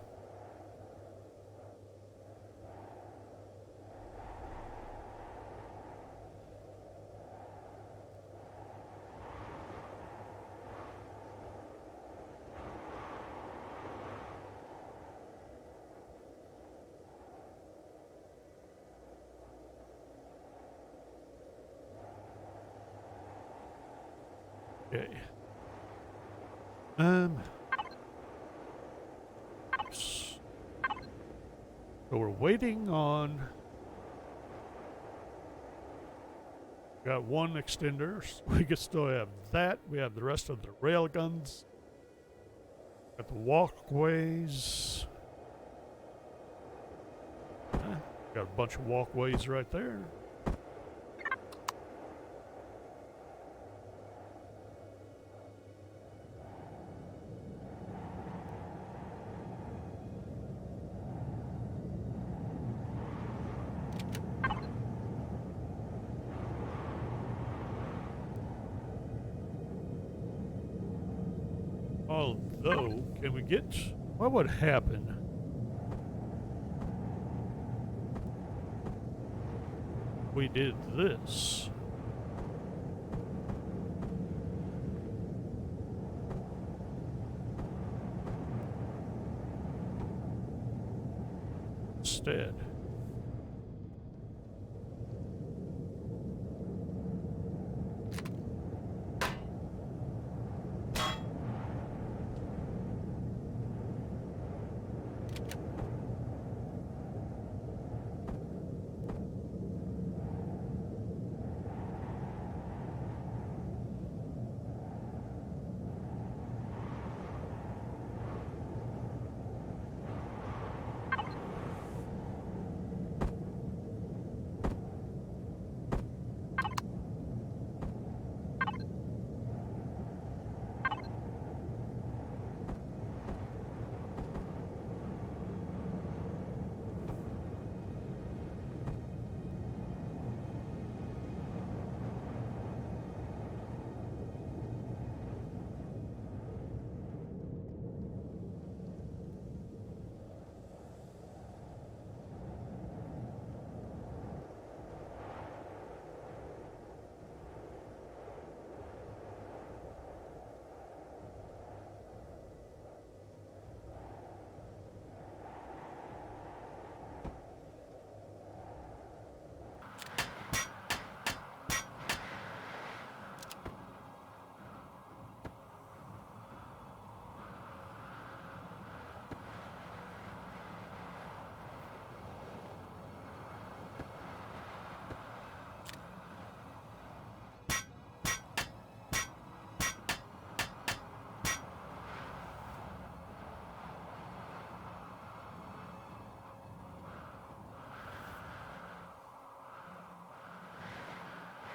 Okay. So we're waiting on. Got one extender. We can still have that. We have the rest of the rail guns. Got the walkways. Got a bunch of walkways right there. Although, can we get... What would happen? We did this. Instead.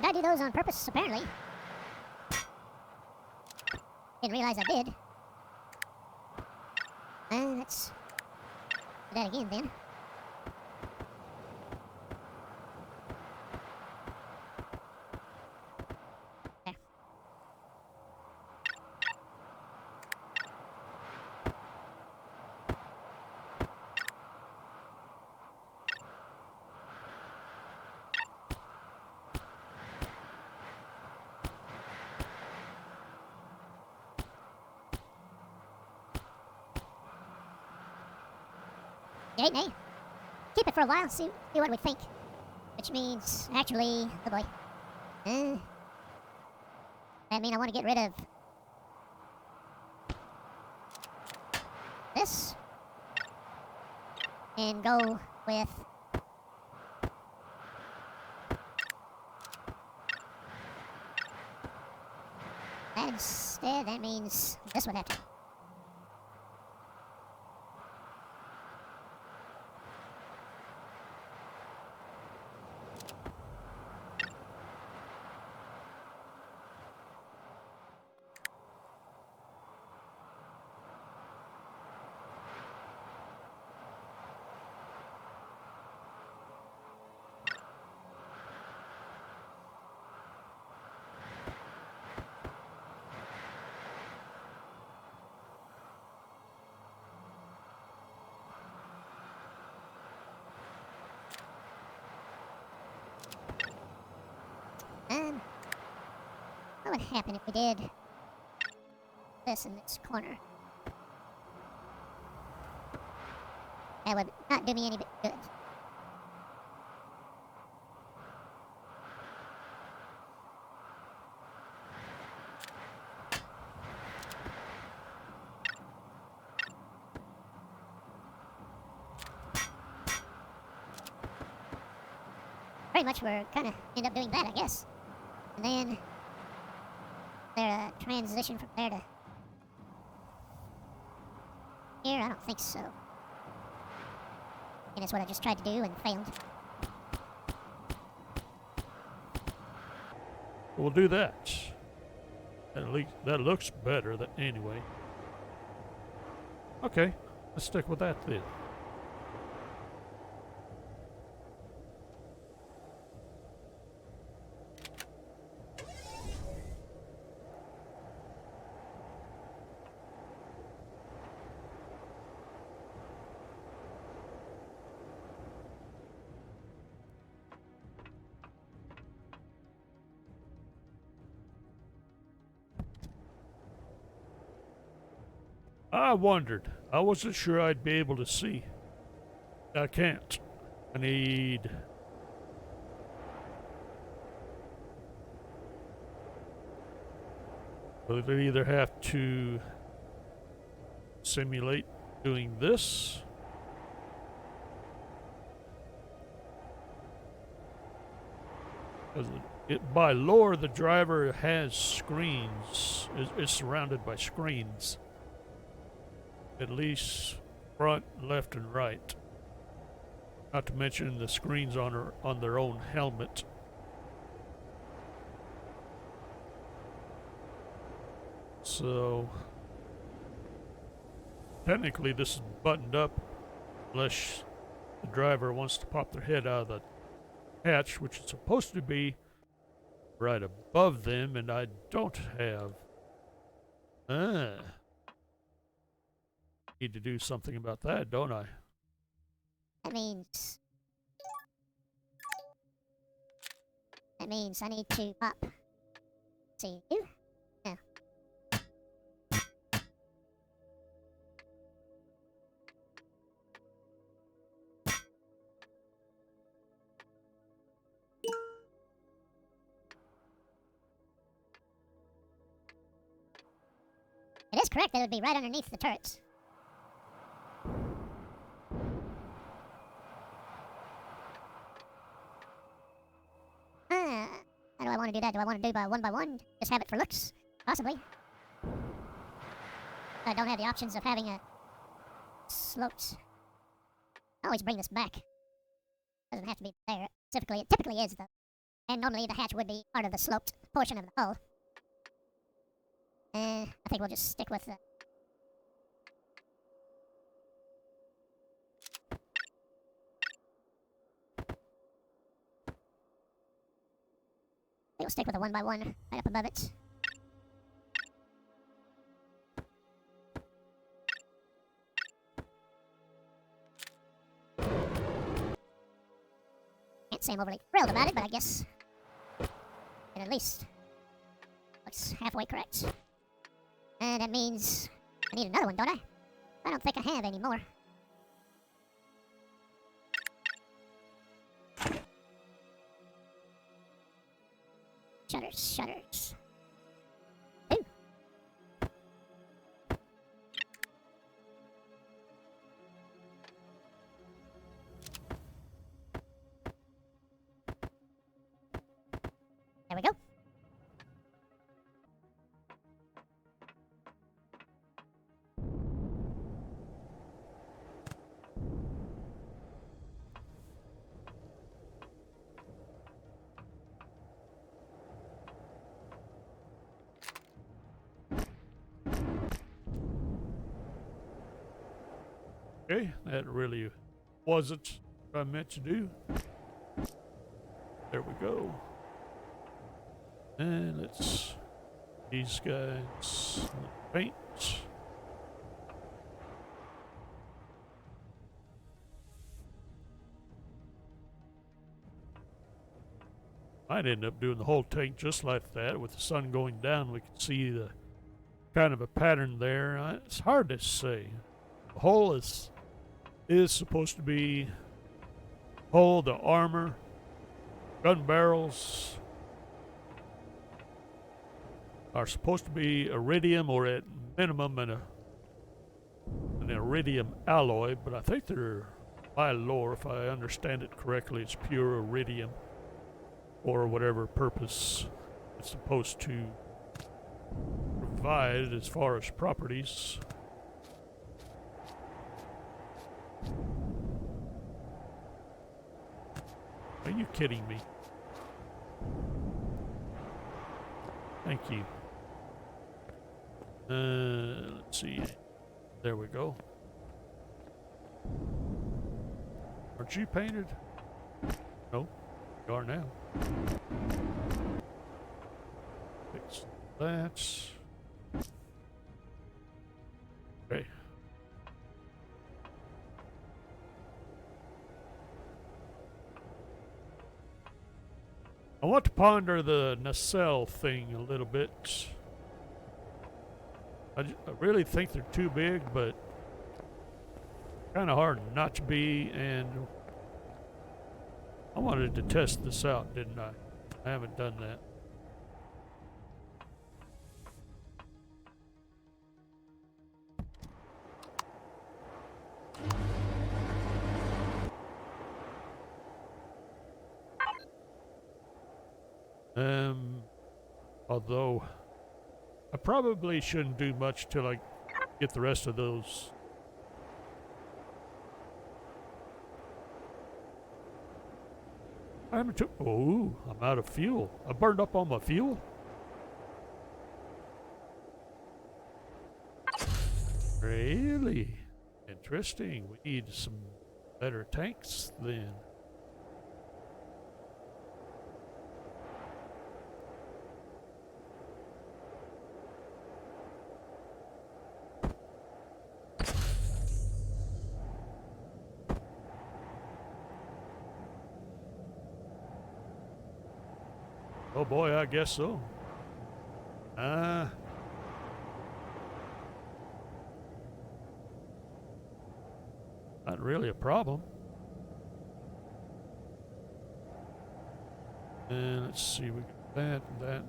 Did I do those on purpose, apparently? Didn't realize I did. Let's do that again then. There. Yay, nay. Keep it for a while, see what we think. Which means, actually, oh boy. I mean, I want to get rid of this and go with that instead. That means this would have to. What would happen if we did this in this corner? That would not do me any bit good. pretty much we're kind of end up doing that, I guess. And then there a transition from there to here? I don't think so. And that's what I just tried to do and failed. We'll do that. At least that looks better anyway. Okay, let's stick with that then. I wondered. I wasn't sure I'd be able to see. I can't. I need... We'll either have to simulate doing this. Because by lore, the driver has screens. Is surrounded by screens. At least front, left, and right. Not to mention the screens on their own helmet. So technically this is buttoned up unless the driver wants to pop their head out of the hatch, which is supposed to be right above them, and I don't have. Need to do something about that, don't I? That means I need to pop. See you. No. It is correct that it would be right underneath the turrets. How do I want to do that? Do I want to do by one? Just have it for looks? Possibly. I don't have the options of having a sloped. I always bring this back. Doesn't have to be there. It typically is though. And normally the hatch would be part of the sloped portion of the hull. I think we'll just stick with the... We'll stick with a 1x1 right up above it. Can't say I'm overly thrilled about it, but I guess it at least looks halfway correct. And that means I need another one, don't I? I don't think I have any more. Shutters. Ooh. There we go. Okay, that really wasn't what I meant to do. There we go. And let's these guys paint. Might end up doing the whole tank just like that. With the sun going down, we can see the kind of a pattern there. It's hard to say. The hull is supposed to be hull, the armor, gun barrels are supposed to be iridium, or at minimum an iridium alloy, but I think they're, by lore, if I understand it correctly, it's pure iridium. for whatever purpose it's supposed to provide as far as properties. Are you kidding me? Thank you. Let's see. There we go. Aren't you painted? No, you are now. Fix that. Okay. I want to ponder the nacelle thing a little bit. I really think they're too big, but kind of hard not to be, and I wanted to test this out, didn't I? I haven't done that. Although I probably shouldn't do much till I get the rest of those. I haven't took. Oh, I'm out of fuel. I burned up all my fuel. Really interesting. We need some better tanks then. Oh boy, I guess so. Not really a problem. And let's see, we got that,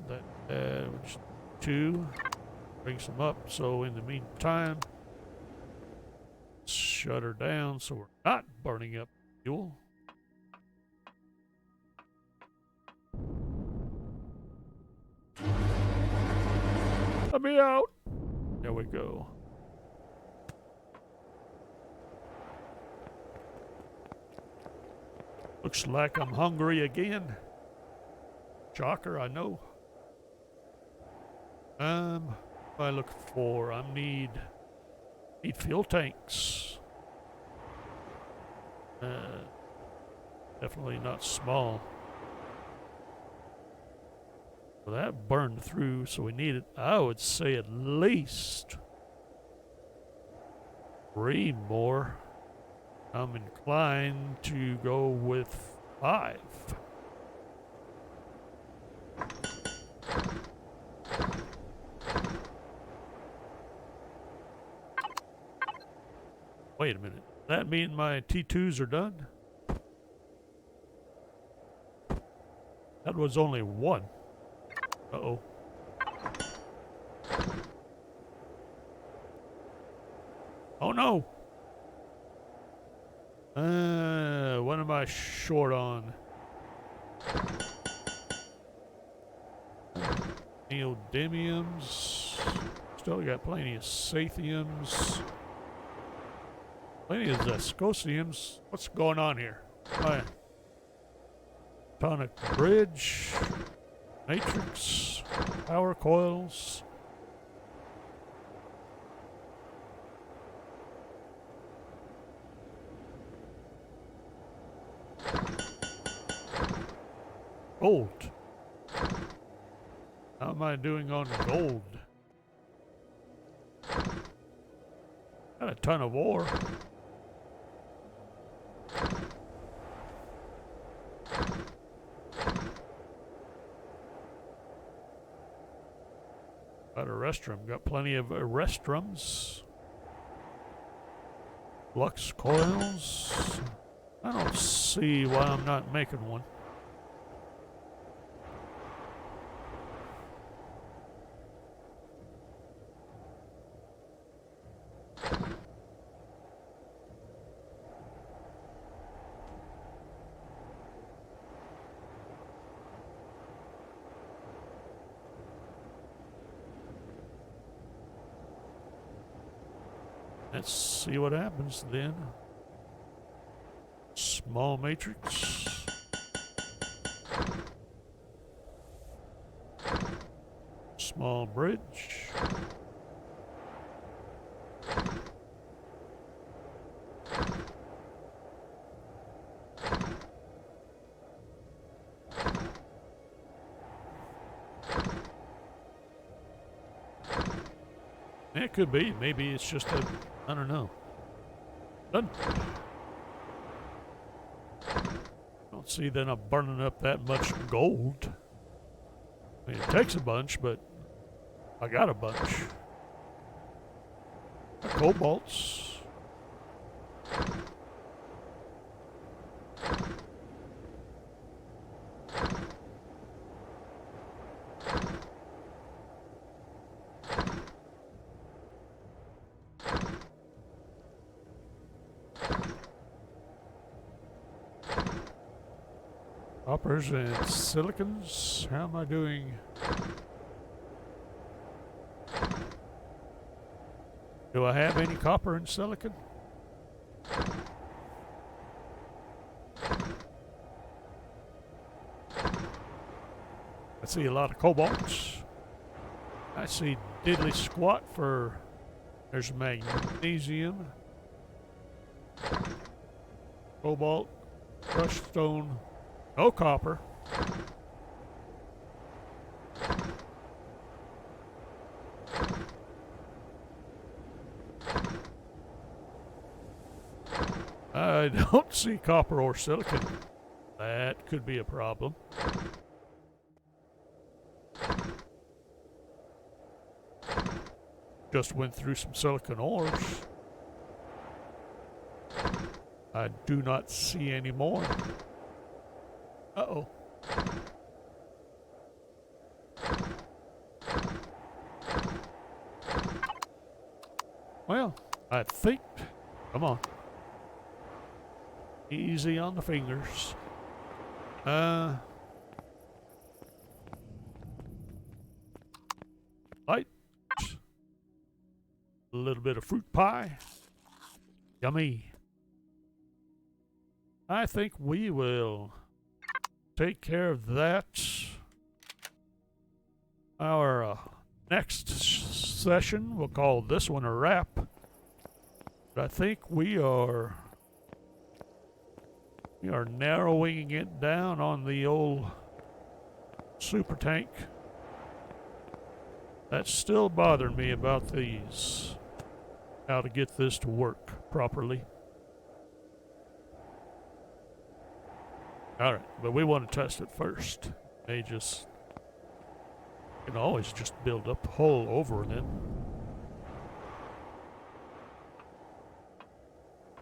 which 2. Bring some up, so in the meantime, shut her down so we're not burning up fuel. Let me out. There we go. Looks like I'm hungry again. Shocker, I know. What am I looking for? I need fuel tanks. Definitely not small. Well, that burned through, so we needed, I would say, at least 3 more. I'm inclined to go with 5. Wait a minute. Does that mean my T2s are done? That was only 1. Uh-oh. Oh no! What am I short on? Neodymiums. Still got plenty of Sathiums. Plenty of Zascosiums. What's going on here? Tonic bridge. Matrix. Power coils. Gold. How am I doing on gold? Got a ton of ore. Got a restrum. Got plenty of restrums. Flux coils. I don't see why I'm not making one. Let's see what happens then. Small matrix. Small bridge. It could be. Maybe it's just a, I don't know. Done. Don't see that I'm burning up that much gold. I mean, it takes a bunch, but I got a bunch. Cobalts. Coppers and silicons. How am I doing? Do I have any copper and silicon? I see a lot of cobalts. I see diddly squat for, there's magnesium, cobalt, crushed stone, no copper. I don't see copper or silicon. That could be a problem. Just went through some silicon ores. I do not see any more. Uh-oh. Well, I think... Come on. Easy on the fingers. Light. A little bit of fruit pie. Yummy. I think we will take care of that. Our next session, we'll call this one a wrap. But I think we are narrowing it down on the old super tank. That's still bothering me about these. How to get this to work properly. Alright, but we want to test it first. They just... You can always just build up the hull over them.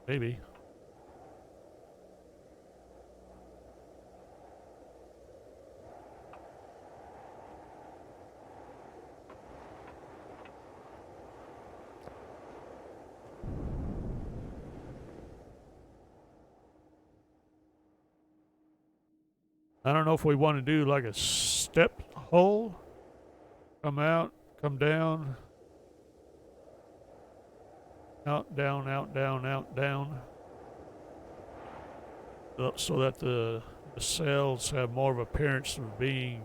Maybe. I don't know if we want to do like a step hull. Come out, come down. Out, down, out, down, out, down. So that the cells have more of appearance of being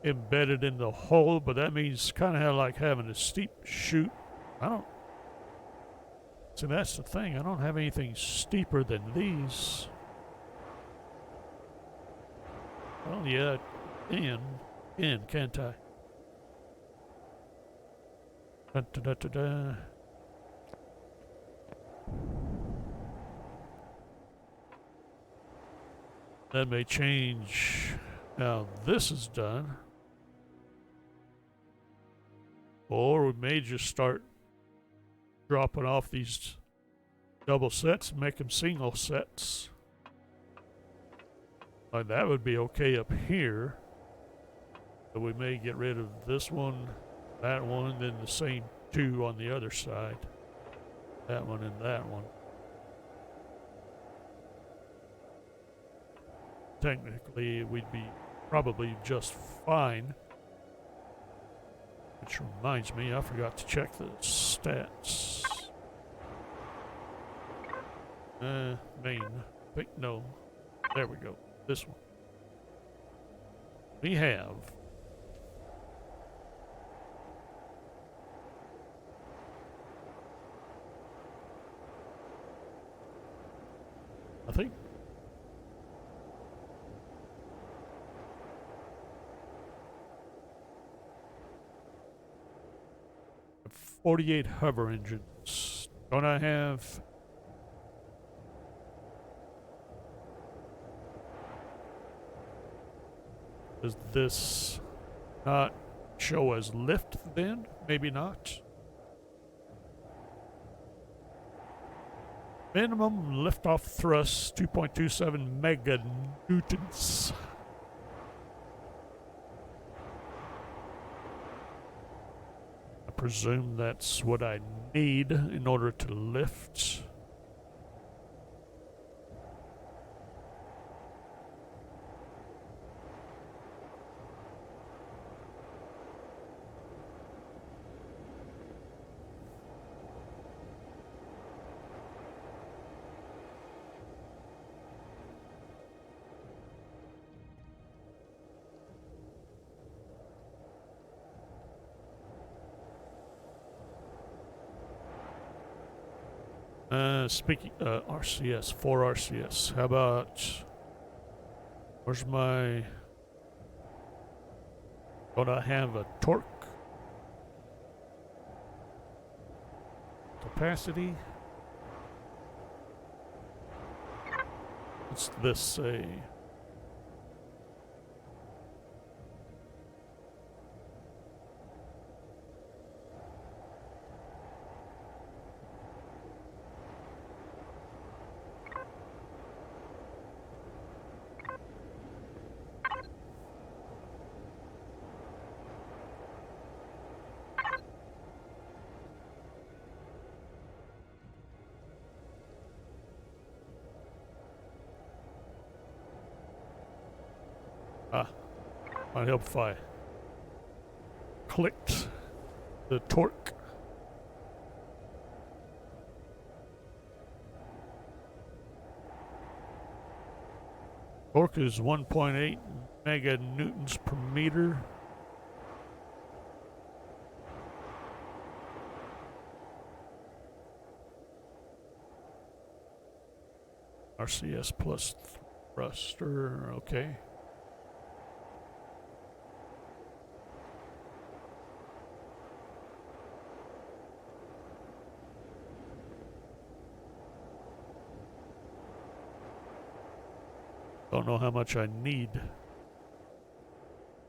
embedded in the hull, but that means kind of like having a steep chute. I don't... See, that's the thing. I don't have anything steeper than these. Well, yeah, can't I? Da, da, da, da, da. That may change how this is done. Or we may just start dropping off these double sets and make them single sets. That would be okay up here. But we may get rid of this one, that one, then the same two on the other side. That one and that one. Technically, we'd be probably just fine. Which reminds me, I forgot to check the stats. Main. Wait, no. There we go. This one. We have I think 48 hover engines. Don't I have? Does this not show as lift then? Maybe not. Minimum liftoff thrust 2.27 meganewtons. I presume that's what I need in order to lift. Speaking, RCS, 4 RCS. How about, where's my, don't I have a torque capacity? What's this say? Might help if I clicked the torque. Torque is 1.8 meganewtons per meter. RCS plus thruster, okay. Don't know how much I need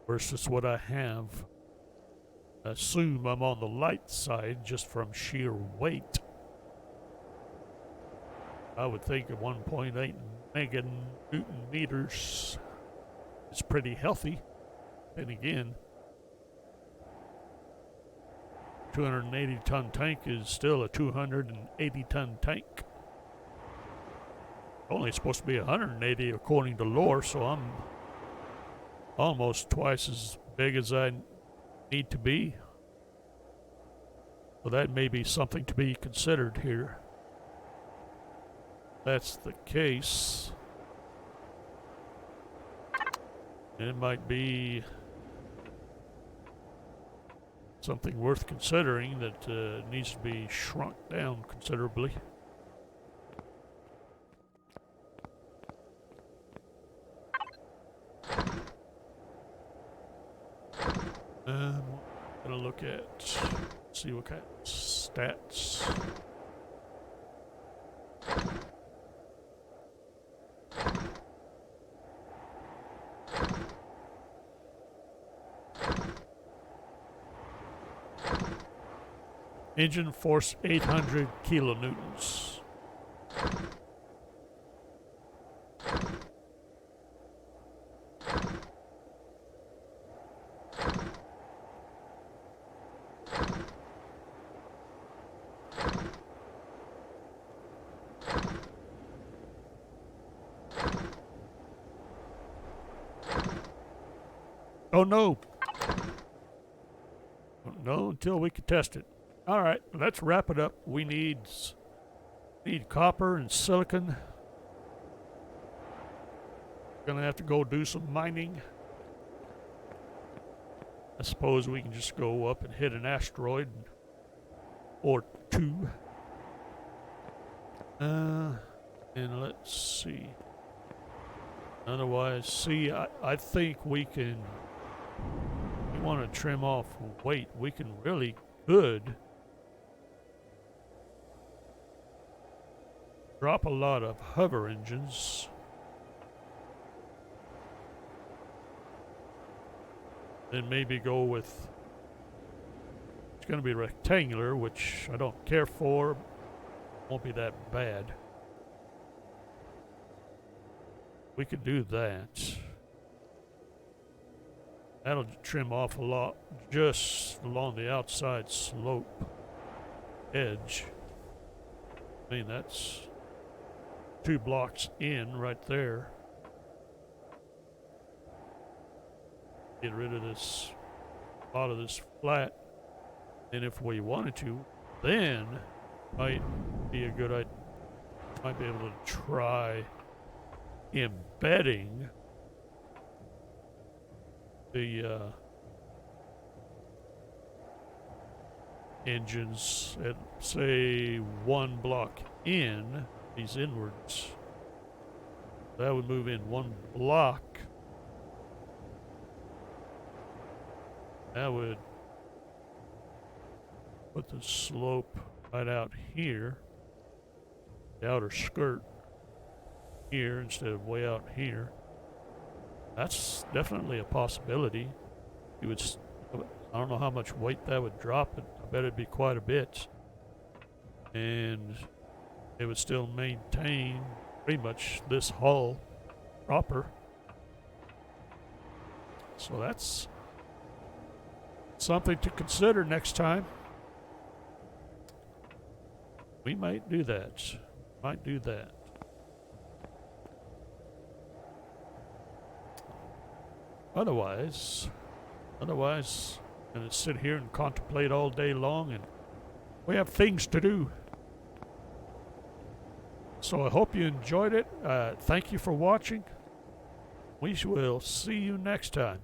versus what I have. I assume I'm on the light side just from sheer weight. I would think at 1.8 meganewton meters is pretty healthy. And again, 280 ton tank is still a 280 ton tank. Only supposed to be 180 according to lore, so I'm almost twice as big as I need to be. So that may be something to be considered here. That's the case. It might be something worth considering that needs to be shrunk down considerably. Gonna look at, see what kind of stats. Engine force 800 kilonewtons. Don't know. Don't know until we can test it. All right, let's wrap it up. We need Need copper and silicon. Gonna have to go do some mining. I suppose we can just go up and hit an asteroid or two. And let's see. Otherwise, see, I think we can. We want to trim off weight. We can really could drop a lot of hover engines. Then maybe go with. It's going to be rectangular, which I don't care for. Won't be that bad. We could do that. That'll trim off a lot just along the outside slope edge. I mean, that's 2 blocks in right there. Get rid of this, a lot of this flat. And if we wanted to, then might be a good idea. Might be able to try embedding the engines at, say, 1 block in, these inwards. That would move in 1 block. That would put the slope right out here, the outer skirt here instead of way out here. That's definitely a possibility. You would, I don't know how much weight that would drop, but I bet it'd be quite a bit. And it would still maintain pretty much this hull proper. So that's something to consider next time. We might do that. Might do that. Otherwise, I'm gonna sit here and contemplate all day long, and we have things to do. So I hope you enjoyed it. Thank you for watching. We will see you next time.